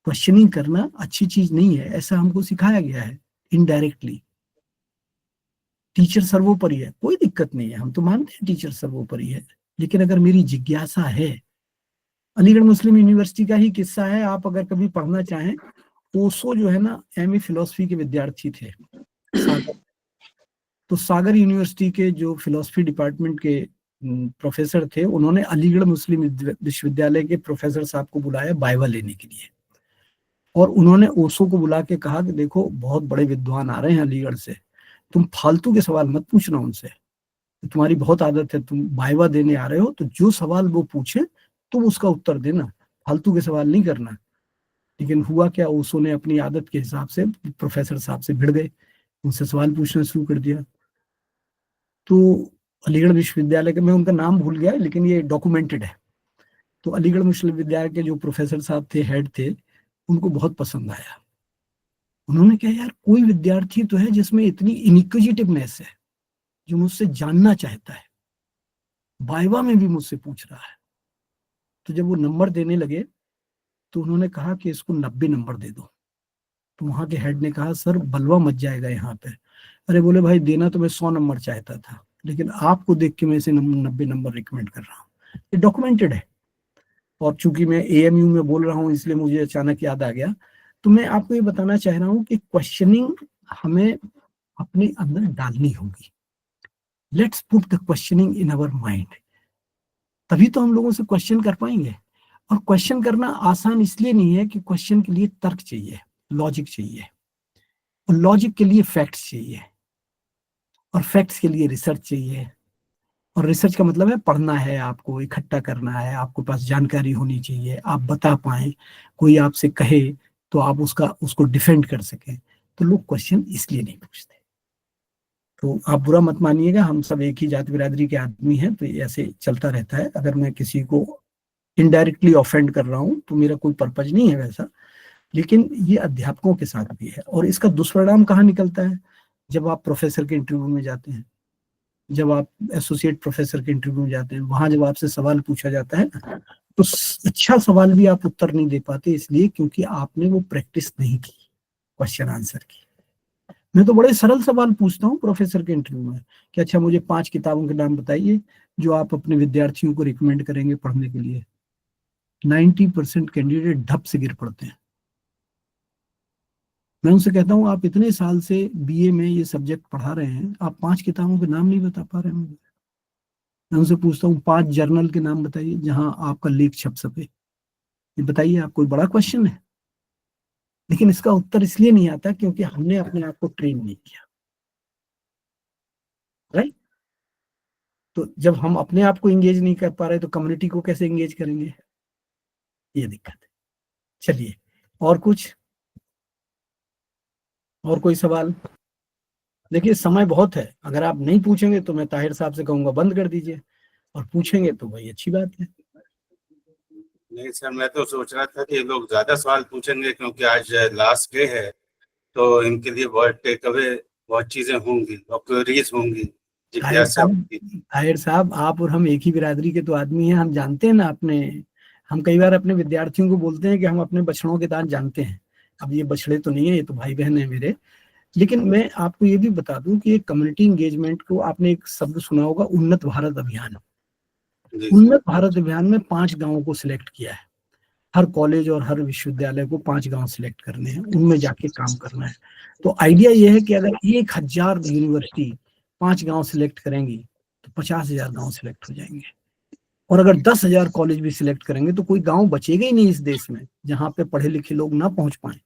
क्वेश्चनिंग करना अच्छी चीज नहीं है, ऐसा हमको सिखाया गया है इनडायरेक्टली। टीचर सर्वोपरि है, कोई दिक्कत नहीं है, हम तो मानते हैं टीचर सर्वोपरि है। लेकिन अगर मेरी जिज्ञासा है, अलीगढ़ मुस्लिम यूनिवर्सिटी का ही किस्सा है, आप अगर कभी पढ़ना चाहें। ओशो जो है ना, एमए फिलोसफी के विद्यार्थी थे सागर। तो सागर यूनिवर्सिटी के जो फिलोसफी डिपार्टमेंट के प्रोफेसर थे, उन्होंने अलीगढ़ मुस्लिम विश्वविद्यालय के प्रोफेसर साहब को बुलाया वाइवा लेने के लिए। और उन्होंने ओशो को बुला के कहा कि देखो बहुत बड़े विद्वान आ रहे हैं अलीगढ़ से, तुम फालतू के सवाल मत पूछना उनसे। तुम्हारी बहुत आदत है, तुम वाइवा देने आ रहे हो तो जो सवाल वो पूछे तुम उसका उत्तर देना, फालतू के सवाल नहीं करना। लेकिन हुआ क्या, ओशो ने अपनी आदत के हिसाब से प्रोफेसर साहब से भिड़ गए, उनसे सवाल पूछना शुरू कर दिया। तो अलीगढ़ विश्वविद्यालय के, मैं उनका नाम भूल गया लेकिन ये डॉक्यूमेंटेड है, तो अलीगढ़ विश्वविद्यालय के जो प्रोफेसर साहब थे, हेड थे, उनको बहुत पसंद आया। उन्होंने कहा यार कोई विद्यार्थी तो है जिसमें इतनी इनिक्विजिटिवनेस है, जो मुझसे जानना चाहता है, वाइवा में भी मुझसे पूछ रहा है। तो जब वो नंबर देने लगे तो उन्होंने कहा कि इसको 90 नंबर दे दो। तो वहां के हेड ने कहा सर बलवा मच जाएगा यहाँ पे। अरे बोले भाई देना तो मैं 100 नंबर चाहता था, लेकिन आपको देख के मैं इसे 90 नंबर रिकमेंड कर रहा हूँ। ये डॉक्यूमेंटेड है। और चूंकि मैं एएमयू में बोल रहा हूँ इसलिए मुझे अचानक याद आ गया। तो मैं आपको ये बताना चाह रहा हूँ कि क्वेश्चनिंग हमें अपने अंदर डालनी होगी। Let's put the questioning in our mind, तभी तो हम लोगों से क्वेश्चन कर पाएंगे। और क्वेश्चन करना आसान इसलिए नहीं है कि क्वेश्चन के लिए तर्क चाहिए, लॉजिक चाहिए, और लॉजिक के लिए फैक्ट्स चाहिए, और फैक्ट्स के लिए रिसर्च चाहिए। और रिसर्च का मतलब है पढ़ना है, आपको इकट्ठा करना है, आपके पास जानकारी होनी चाहिए, आप बता पाए, कोई आपसे कहे तो आप उसको डिफेंड कर सकें। तो लोग क्वेश्चन इसलिए नहीं पूछते। तो आप बुरा मत मानिएगा, हम सब एक ही जाति बिरादरी के आदमी हैं, तो ऐसे चलता रहता है। अगर मैं किसी को इनडायरेक्टली ऑफेंड कर रहा हूं तो मेरा कोई पर्पज नहीं है वैसा। लेकिन ये अध्यापकों के साथ भी है, और इसका दुष्परिणाम कहाँ निकलता है? जब आप प्रोफेसर के इंटरव्यू में जाते हैं, जब आप एसोसिएट प्रोफेसर के इंटरव्यू में जाते हैं, वहां जब आपसे सवाल पूछा जाता है तो अच्छा सवाल भी आप उत्तर नहीं दे पाते, इसलिए क्योंकि आपने वो प्रैक्टिस नहीं की क्वेश्चन आंसर की। मैं तो बड़े सरल सवाल पूछता हूँ प्रोफेसर के इंटरव्यू में कि अच्छा मुझे 5 किताबों के नाम बताइए जो आप अपने विद्यार्थियों को रिकमेंड करेंगे पढ़ने के लिए। 90% कैंडिडेट ढप से गिर पड़ते हैं। मैं उनसे कहता हूँ आप इतने साल से बीए में ये सब्जेक्ट पढ़ा रहे हैं, आप 5 किताबों के नाम नहीं बता पा रहे हैं मुझे। मैं उनसे पूछता हूँ 5 जर्नल के नाम बताइए जहां आपका लेख छप सके। ये बताइए, आप कोई बड़ा क्वेश्चन है? लेकिन इसका उत्तर इसलिए नहीं आता क्योंकि हमने अपने आप को ट्रेन नहीं किया। राइट? तो जब हम अपने आप को एंगेज नहीं कर पा रहे तो कम्युनिटी को कैसे एंगेज करेंगे? ये दिक्कत है। चलिए, और कुछ, और कोई सवाल? देखिए समय बहुत है, अगर आप नहीं पूछेंगे तो मैं ताहिर साहब से कहूंगा बंद कर दीजिए, और पूछेंगे तो भाई अच्छी बात है। नहीं सर, मैं तो सोच रहा था कि लोग ज्यादा सवाल पूछेंगे क्योंकि आज लास्ट डे है, तो इनके लिए बहुत टेक अवे, बहुत चीजें होंगी और क्वेरीज होंगी, ताहिर जिज्ञासा साहब, होगी। ताहिर साहब, आप और हम एक ही बिरादरी के तो आदमी हैं, हम जानते हैं ना अपने। हम कई बार अपने विद्यार्थियों को बोलते हैं कि हम अपने बछड़ों के दांत जानते हैं। अब ये बछड़े तो नहीं है, ये तो भाई बहन है मेरे। लेकिन मैं आपको ये भी बता दूं कि कम्युनिटी इंगेजमेंट को आपने एक शब्द सुना होगा, उन्नत भारत अभियान। जी जी। उन्नत भारत अभियान में 5 गांवों को सिलेक्ट किया है। हर कॉलेज और हर विश्वविद्यालय को 5 गांव सिलेक्ट करने हैं, उनमें जाके काम करना है। तो आइडिया ये है कि अगर 1000 यूनिवर्सिटी 5 गांव सिलेक्ट करेंगी तो 50,000 गांव सिलेक्ट हो जाएंगे। और अगर 10,000 कॉलेज भी सिलेक्ट करेंगे तो कोई गांव बचेगा ही नहीं इस देश में जहां पे पढ़े लिखे लोग ना पहुंच पाए।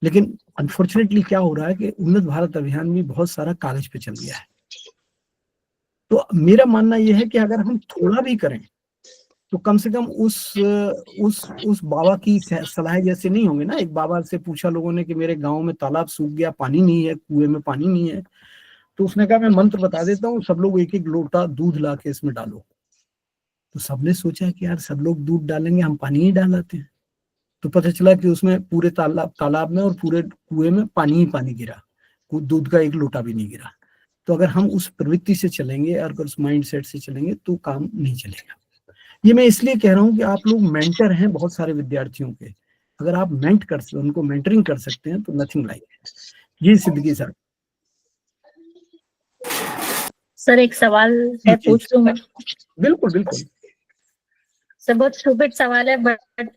लेकिन अनफॉर्चुनेटली क्या हो रहा है कि उन्नत भारत अभियान में बहुत सारा कागज पे चल गया है। तो मेरा मानना यह है कि अगर हम थोड़ा भी करें तो कम से कम उस बाबा की सलाह जैसे नहीं होंगे ना। एक बाबा से पूछा लोगों ने कि मेरे गांव में तालाब सूख गया, पानी नहीं है, कुएं में पानी नहीं है। तो उसने कहा मैं मंत्र बता देता हूँ, सब लोग एक एक लोटा दूध ला के इसमें डालो। तो सबने सोचा कि यार सब लोग दूध डालेंगे, हम पानी ही डालते हैं। तो पता चला कि उसमें पूरे तालाब में और पूरे कुएं में पानी ही पानी गिरा, दूध का एक लोटा भी नहीं गिरा। तो अगर हम उस प्रवृत्ति से चलेंगे, अगर उस माइंड सेट से चलेंगे तो काम नहीं चलेगा। ये मैं इसलिए कह रहा हूँ कि आप लोग मेंटर हैं बहुत सारे विद्यार्थियों के। अगर आप उनको मेंटरिंग कर सकते हैं तो नथिंग लाइक इट। जी सिद्दीकी सर। सर एक सवाल है, जी, पूछ लूं मैं? बिल्कुल बिल्कुल। सर बहुत स्टूपिड सवाल है बट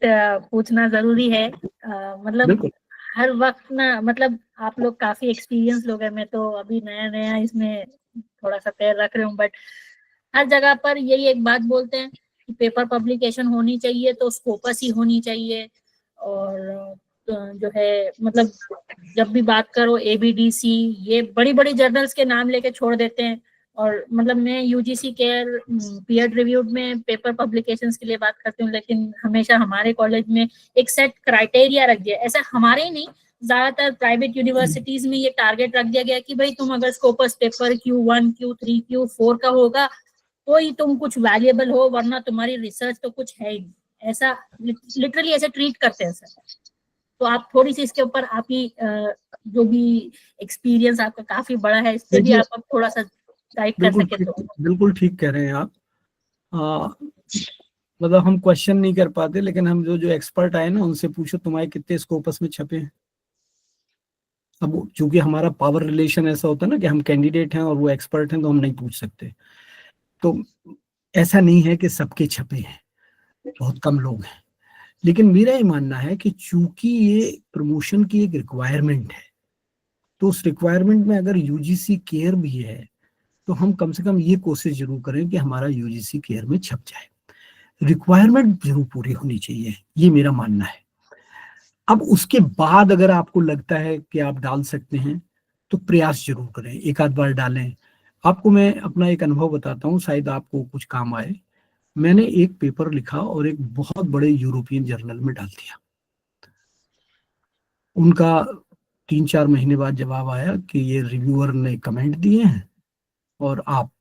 पूछना जरूरी है। मतलब बिल्कुल हर वक्त ना, मतलब आप लोग काफी एक्सपीरियंस लोग हैं, मैं तो अभी नया नया इसमें थोड़ा सा पैर रख रही हूँ। बट हर जगह पर यही एक बात बोलते हैं कि पेपर पब्लिकेशन होनी चाहिए तो स्कोपस ही होनी चाहिए। और जो है मतलब जब भी बात करो ABDC, ये बड़ी बड़ी जर्नल्स के नाम लेके छोड़ देते हैं। और मतलब मैं UGC केयर पीयर रिव्यूड में पेपर पब्लिकेशंस के लिए बात करती हूँ, लेकिन हमेशा हमारे कॉलेज में एक सेट क्राइटेरिया रख दिया। ऐसा हमारे ही नहीं, ज्यादातर प्राइवेट यूनिवर्सिटीज में ये टारगेट रख दिया गया कि भाई तुम अगर Scopus paper Q1 Q3 Q4 का होगा तो ही तुम कुछ वैल्यूएबल हो, वरना तुम्हारी रिसर्च तो कुछ है ही नहीं। ऐसा लिटरली ऐसे ट्रीट करते हैं सर। तो आप थोड़ी सी इसके ऊपर, आप ही जो भी एक्सपीरियंस आपका काफी बड़ा है, इस पे भी देखिए, आप अब थोड़ा सा गाइड कर सके तो। बिल्कुल ठीक कह रहे हैं आप। मतलब हम क्वेश्चन नहीं कर पाते, लेकिन हम जो जो एक्सपर्ट आए ना उनसे पूछो तुम्हारे कितने स्कोपस में छपे हैं। अब चूंकि हमारा पावर रिलेशन ऐसा होता है ना कि हम कैंडिडेट हैं और वो एक्सपर्ट हैं, तो हम नहीं पूछ सकते। तो ऐसा नहीं है कि सबके छपे हैं, बहुत कम लोग हैं। लेकिन मेरा ये मानना है कि चूंकि ये प्रमोशन की एक रिक्वायरमेंट है, तो उस रिक्वायरमेंट में अगर UGC केयर भी है तो हम कम से कम ये कोशिश जरूर करें कि हमारा UGC केयर में छप जाए। रिक्वायरमेंट जरूर पूरी होनी चाहिए, ये मेरा मानना है। अब उसके बाद अगर आपको लगता है कि आप डाल सकते हैं तो प्रयास जरूर करें, एक आध बार डालें। आपको मैं अपना एक अनुभव बताता हूँ, शायद आपको कुछ काम आए। मैंने एक पेपर लिखा और एक बहुत बड़े यूरोपियन जर्नल में डाल दिया। उनका 3-4 महीने बाद जवाब आया कि ये रिव्यूअर ने कमेंट दिए हैं और आप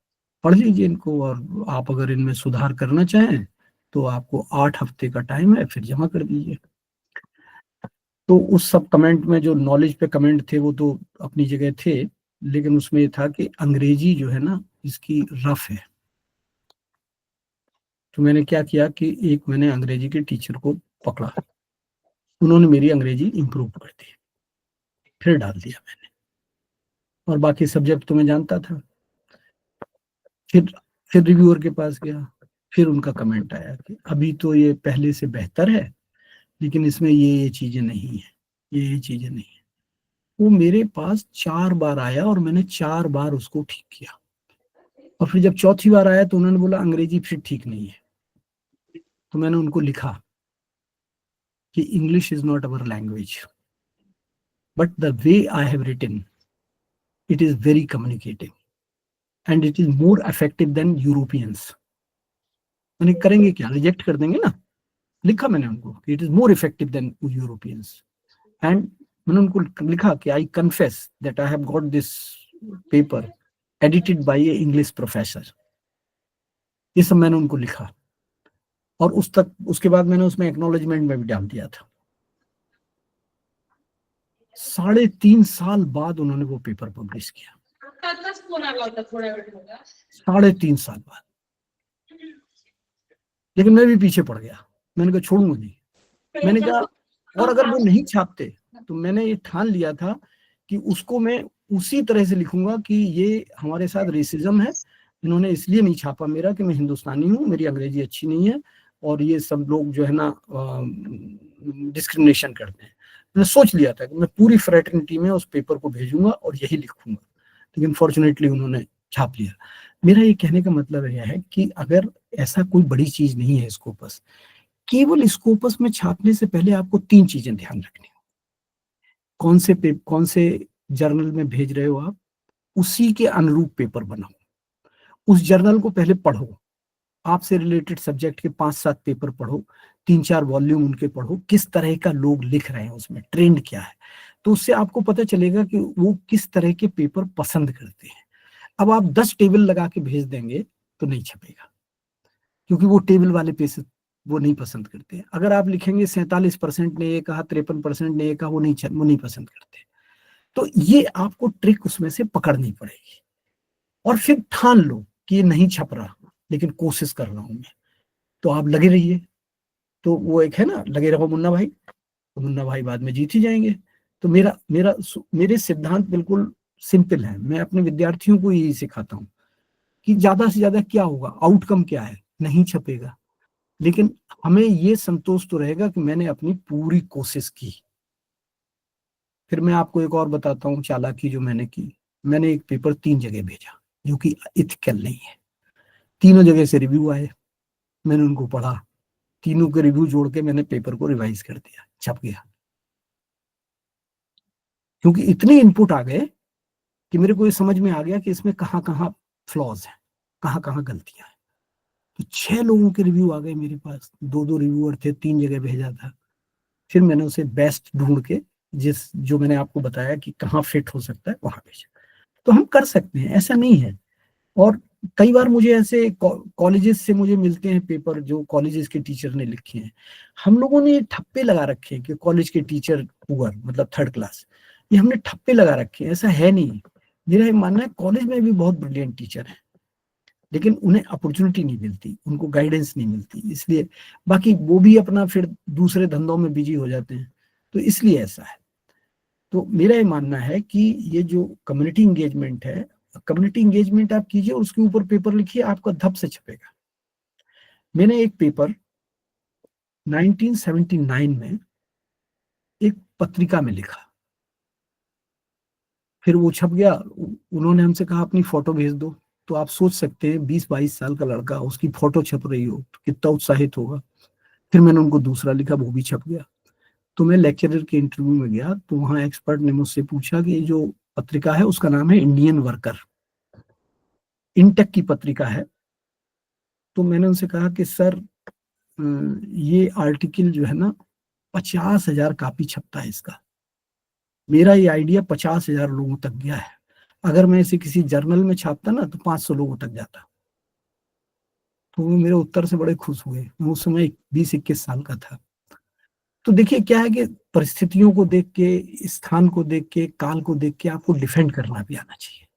पढ़ लीजिए इनको, और आप अगर इनमें सुधार करना चाहें तो आपको 8 हफ्ते का टाइम है, फिर जमा कर दीजिए। तो उस सब कमेंट में जो नॉलेज पे कमेंट थे वो तो अपनी जगह थे, लेकिन उसमें ये था कि अंग्रेजी जो है ना इसकी रफ है। तो मैंने क्या किया कि मैंने अंग्रेजी के टीचर को पकड़ा, उन्होंने मेरी अंग्रेजी इंप्रूव कर दी, फिर डाल दिया मैंने। और बाकी सब्जेक्ट तो मैं जानता था। फिर फिर रिव्यूअर के पास गया, फिर उनका कमेंट आया कि अभी तो ये पहले से बेहतर है, लेकिन इसमें ये चीजें नहीं है, ये चीजें नहीं है। वो मेरे पास 4 बार आया और मैंने 4 बार उसको ठीक किया। और फिर जब चौथी बार आया तो उन्होंने बोला अंग्रेजी फिर ठीक नहीं है। तो मैंने उनको लिखा कि English is not our language, but the way I have written it is very communicative. And it is more effective than Europeans. मैंने करेंगे क्या, रिजेक्ट कर देंगे ना। लिखा मैंने उनको कि it is more effective than Europeans. And मैंने उनको लिखा कि I confess that I have got this paper edited by a English professor. ये सब मैंने उनको लिखा, और उसके बाद मैंने उसमें एक्नॉलेजमेंट में भी डाल दिया था। 3.5 साल बाद उन्होंने वो पेपर पब्लिश किया, 3.5 साल बाद। लेकिन मैं भी पीछे पड़ गया, मैंने कहा छोड़ूंगा नहीं। मैंने कहा, और अगर वो नहीं छापते तो मैंने ये ठान लिया था कि उसको मैं उसी तरह से लिखूंगा कि ये हमारे साथ रेसिज्म है, इन्होंने इसलिए नहीं छापा मेरा कि मैं हिंदुस्तानी हूँ, मेरी अंग्रेजी अच्छी नहीं है, और ये सब लोग जो है ना डिस्क्रिमिनेशन करते हैं। मैंने सोच लिया था कि मैं पूरी फ्रेटर्निटी में उस पेपर को भेजूंगा और यही लिखूंगा, लेकिन फॉर्चुनेटली उन्होंने छाप लिया। मेरा ये कहने का मतलब यह है कि अगर ऐसा कोई बड़ी चीज नहीं है स्कोपस, केवल स्कोपस में छापने से पहले आपको 3 चीजें ध्यान रखनी है। कौन से जर्नल में भेज रहे हो आप, उसी के अनुरूप पेपर बनाओ, उस जर्नल को पहले पढ़ो, आपसे रिलेटेड सब्जेक्ट के 5-7 पेपर पढ़ो, 3-4 वॉल्यूम उनके पढ़ो, किस तरह का लोग लिख रहे हैं, उसमें ट्रेंड क्या है, तो उससे आपको पता चलेगा कि वो किस तरह के पेपर पसंद करते हैं। अब आप 10 टेबल लगा के भेज देंगे तो नहीं छपेगा, क्योंकि वो टेबल वाले पेज वो नहीं पसंद करते हैं। अगर आप लिखेंगे 47% ने ये कहा, 53% ने ये कहा, वो नहीं पसंद करते। तो ये आपको ट्रिक उसमें से पकड़नी पड़ेगी, और फिर ठान लो कि ये नहीं छप रहा, लेकिन कोशिश कर रहा हूं मैं, तो आप लगे रहिए। तो वो एक है ना, लगे रहो मुन्ना भाई, तो मुन्ना भाई बाद में जीत ही जाएंगे। तो मेरे सिद्धांत बिल्कुल सिंपल है। मैं अपने विद्यार्थियों को यही सिखाता हूँ कि ज्यादा से ज्यादा क्या होगा, आउटकम क्या है, नहीं छपेगा, लेकिन हमें ये संतोष तो रहेगा कि मैंने अपनी पूरी कोशिश की। फिर मैं आपको एक और बताता हूँ चालाकी जो मैंने की। मैंने एक पेपर 3 जगह भेजा जो कि इथिकल नहीं है। तीनों जगह से रिव्यू आए, मैंने उनको पढ़ा, तीनों के रिव्यू जोड़ के मैंने पेपर को रिवाइज कर दिया, छप गया। क्योंकि इतने इनपुट आ गए कि मेरे को ये समझ में आ गया कि इसमें कहाँ कहाँ फ्लॉज हैं, कहाँ कहाँ गलतियां हैं। तो 6 लोगों के रिव्यू आ गए मेरे पास, 2-2 रिव्यूअर थे, 3 जगह भेजा था। फिर मैंने उसे बेस्ट ढूंढ के जो मैंने आपको बताया कि कहाँ फिट हो सकता है वहां भेजा। तो हम कर सकते हैं, ऐसा नहीं है। और कई बार मुझे ऐसे कॉलेजेस से मुझे मिलते हैं पेपर जो कॉलेजेस के टीचर ने लिखे हैं। हम लोगों ने ये ठप्पे लगा रखे हैं कि कॉलेज के टीचर पुअर, मतलब 3rd क्लास, ये हमने ठप्पे लगा रखे हैं, ऐसा है नहीं। मेरा ये मानना है कॉलेज में भी बहुत ब्रिलियंट टीचर हैं, लेकिन उन्हें अपॉर्चुनिटी नहीं मिलती, उनको गाइडेंस नहीं मिलती, इसलिए बाकी वो भी अपना फिर दूसरे धंधों में बिजी हो जाते हैं, तो इसलिए ऐसा है। तो मेरा ये मानना है कि ये जो कम्युनिटी इंगेजमेंट है, कम्युनिटी इंगेजमेंट आप कीजिए, उसके ऊपर पेपर लिखिए, आपका धप से छपेगा। मैंने एक पेपर 1979 में एक पत्रिका में लिखा, फिर वो छप गया। उन्होंने हमसे कहा अपनी फोटो भेज दो। तो आप सोच सकते हैं 20-22 साल का लड़का, उसकी फोटो छप रही हो तो कितना उत्साहित होगा। फिर मैंने उनको दूसरा लिखा, वो भी छप गया। तो मैं लेक्चरर के इंटरव्यू में गया, तो वहाँ एक्सपर्ट ने मुझसे पूछा कि ये जो पत्रिका है उसका नाम है इंडियन वर्कर, इंटेक की पत्रिका है। तो मैंने उनसे कहा कि सर ये आर्टिकल जो है ना 50,000 कॉपी छपता है इसका, मेरा ये आइडिया 50,000 लोगों तक गया है, अगर मैं इसे किसी जर्नल में छापता ना तो 500 लोगों तक जाता। तो वो मेरे उत्तर से बड़े खुश हुए। मैं उस समय 20-21 साल का था। तो देखिए क्या है कि परिस्थितियों को देख के, स्थान को देख के, काल को देख के आपको डिफेंड करना भी आना चाहिए।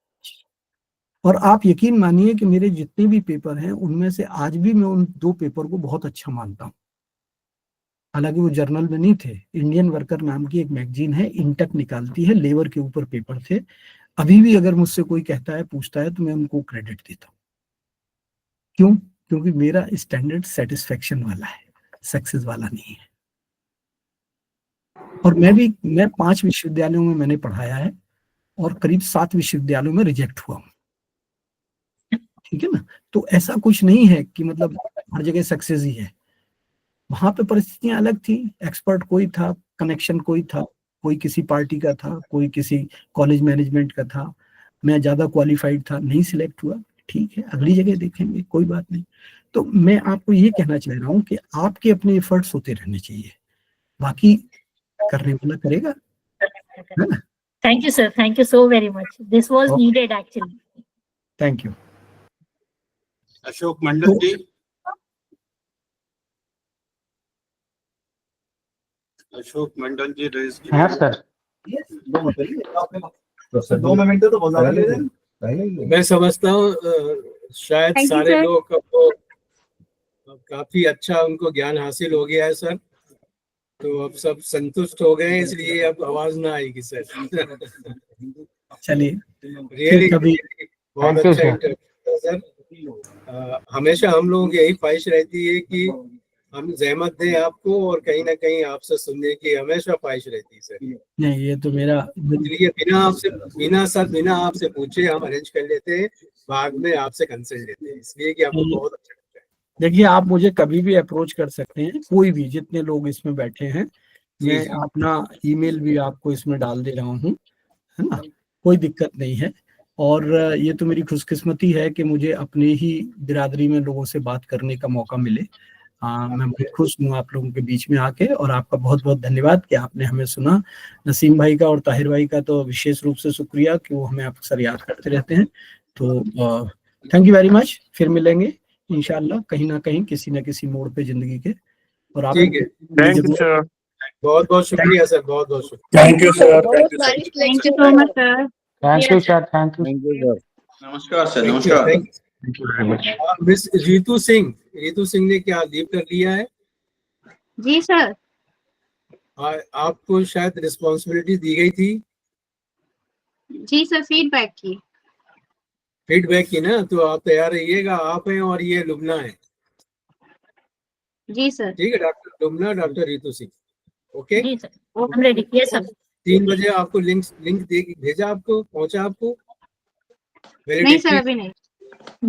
और आप यकीन मानिए कि मेरे जितने भी पेपर हैं उनमें से आज भी मैं उन 2 पेपर को बहुत अच्छा मानता हूँ। हालांकि वो जर्नल में नहीं थे। इंडियन वर्कर नाम की एक मैगजीन है, इंटक निकालती है, लेबर के ऊपर पेपर थे। अभी भी अगर मुझसे कोई कहता है, पूछता है, तो मैं उनको क्रेडिट देता हूँ। क्यों? क्योंकि मेरा स्टैंडर्ड सेटिस्फेक्शन वाला है, सक्सेस वाला नहीं है। और मैं 5 विश्वविद्यालयों में मैंने पढ़ाया है और करीब 7 विश्वविद्यालयों में रिजेक्ट हुआ हूँ। ठीक है ना? तो ऐसा कुछ नहीं है कि मतलब हर जगह सक्सेस ही है। वहां पे परिस्थितियां अलग थी, एक्सपर्ट कोई था, कनेक्शन कोई था, कोई किसी पार्टी का था, कोई किसी कॉलेज मैनेजमेंट का था। मैं ज्यादा क्वालिफाइड था, नहीं सिलेक्ट हुआ, ठीक है, अगली जगह देखेंगे, कोई बात नहीं। तो मैं आपको ये कहना चाह रहा हूँ कि आपके अपने एफर्ट्स होते रहने चाहिए, बाकी करने वाला करेगा, है ना। Thank you, sir. Thank you so very much. This was Okay. needed actually. Thank you. Ashok Mandal ji, Ashok Mandal ji raise की हाँ सर। मैं समझता हूँ शायद Thank you, सारे sir. लोग को काफी अच्छा उनको ज्ञान हासिल हो गया है सर, तो अब सब संतुष्ट हो गए हैं, इसलिए अब आवाज ना आएगी सर। चलिए रियली कभी बहुत Thank you, अच्छा sir. Interview sir. हमेशा हम लोगों की यही ख्वाहिश रहती है कि हम जहमत दें आपको, और कहीं ना कहीं आपसे सुनने की हमेशा ख्वाहिश रहती है सर। नहीं, ये तो मेरा इसलिए बिना आपसे पूछे हम अरेंज कर लेते हैं, बाद में आपसे कंसल्ट लेते हैं, इसलिए कि आपको बहुत अच्छा लगता है। देखिए, आप मुझे कभी भी अप्रोच कर सकते हैं, कोई भी, जितने लोग इसमें बैठे हैं, जी, मैं जी। अपना ईमेल भी आपको इसमें डाल दे रहा हूँ, है ना, कोई दिक्कत नहीं है। और ये तो मेरी खुशकिस्मती है कि मुझे अपने ही बिरादरी में लोगों से बात करने का मौका मिले। मैं बहुत खुश हूँ आप लोगों के बीच में आके, और आपका बहुत बहुत धन्यवाद कि आपने हमें सुना। नसीम भाई का और ताहिर भाई का तो विशेष रूप से शुक्रिया कि वो हमें अक्सर याद करते रहते हैं। तो थैंक यू वेरी मच, फिर मिलेंगे इंशाल्लाह कहीं ना कहीं, किसी न किसी मोड़ पे जिंदगी के। और आप ठीक है, Thank you, sir. बहुत बहुत शुक्रिया सर, बहुत बहुत शुक्रिया। Thank you, sir. Thank you so much, sir. Thank you, sir. Thank you. नमस्कार सर, थैंक यू, नमस्कार। Thank Thank you very much. You. Miss Ritu Singh ने क्या लीव कर लिया है? जी सर। आपको शायद रिस्पॉन्सिबिलिटी दी गई थी जी सर, फीडबैक की। फीडबैक की ना, तो आप तैयार रहिएगा। आप हैं और ये लुबना है, जी सर। ठीक है, doctor Lubna, doctor Ritu Singh. Okay, जी sir, I'm ready. Yes, sir. 3 बजे आपको लिंक भेजा, आपको पहुंचा, आपको नहीं सर, वैलिडिटी अभी नहीं।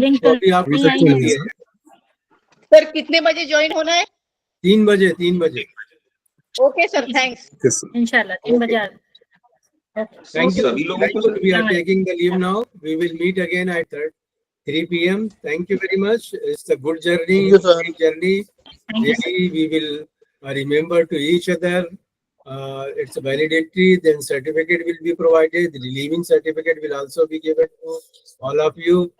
Link तो तो अभी आपको नहीं आई सबको है। दिया है। सर कितने बजे ज्वाइन होना है? 3 बजे, 3 बजे। Okay sir, thanks. इंशाल्लाह 3 बजे आ Okay. Thank you. सभी लोगों को We are Assalamu alaikum. taking the leave now. We will meet again at 3 p.m. Thank you very much. It's a good journey, great journey. Thank you, sir. Really, we will remember to each other. It's a validatory, then certificate will be provided. The relieving certificate will also be given to all of you.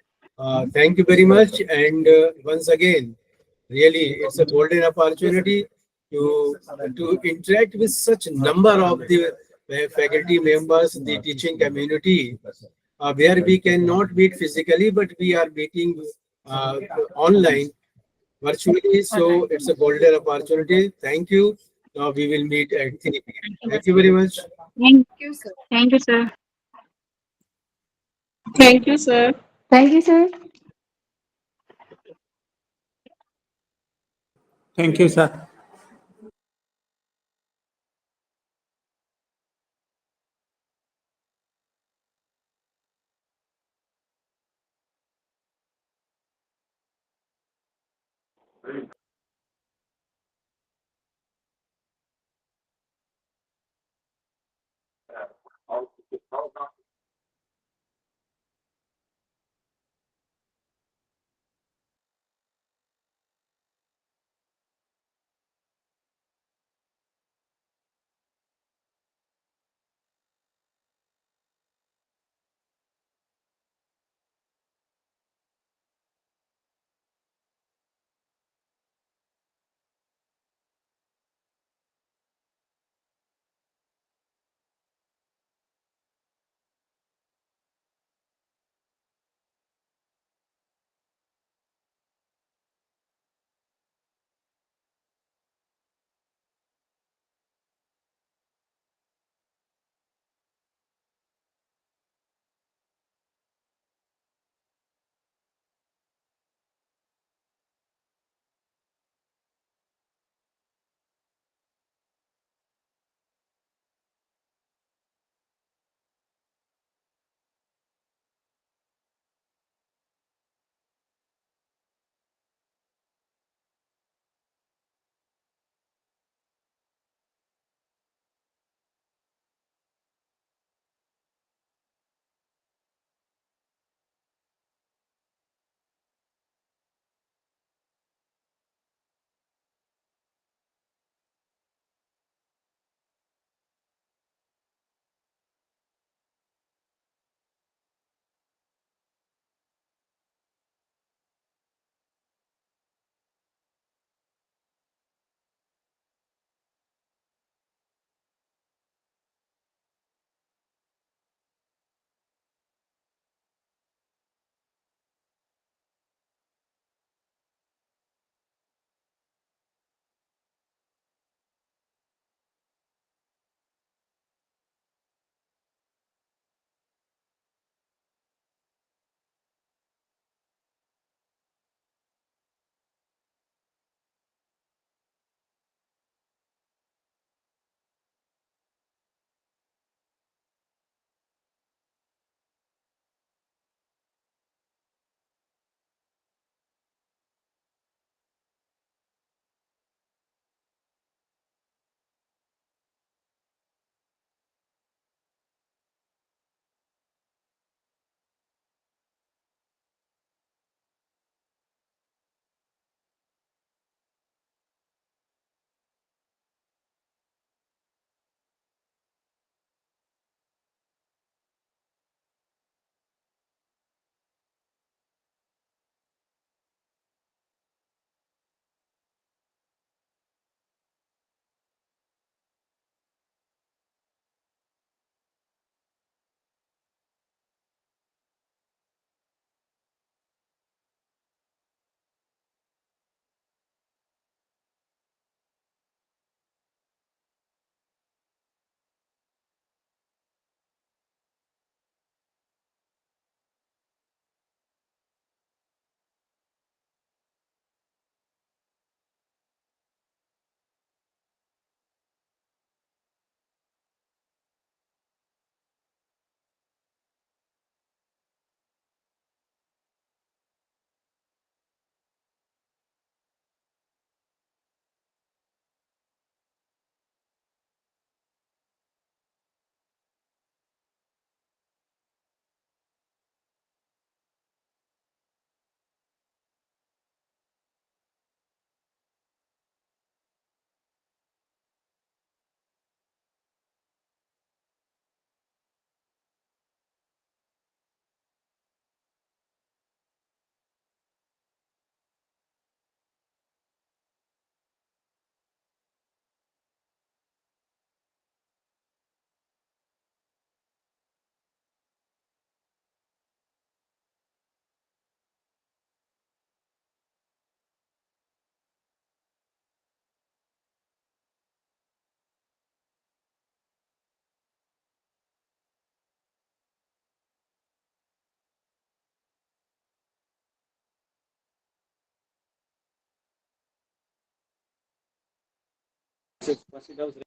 Thank you very much. And once again, really, it's a golden opportunity to interact with such number of the faculty members, the teaching community, where we cannot meet physically, but we are meeting online, virtually. So it's a golden opportunity. Thank you. Now we will meet at 3 p.m. Thank you very much. Thank you, sir. Thank you, sir. Thank you sir. Thank you, sir. Thank you, sir. Sit house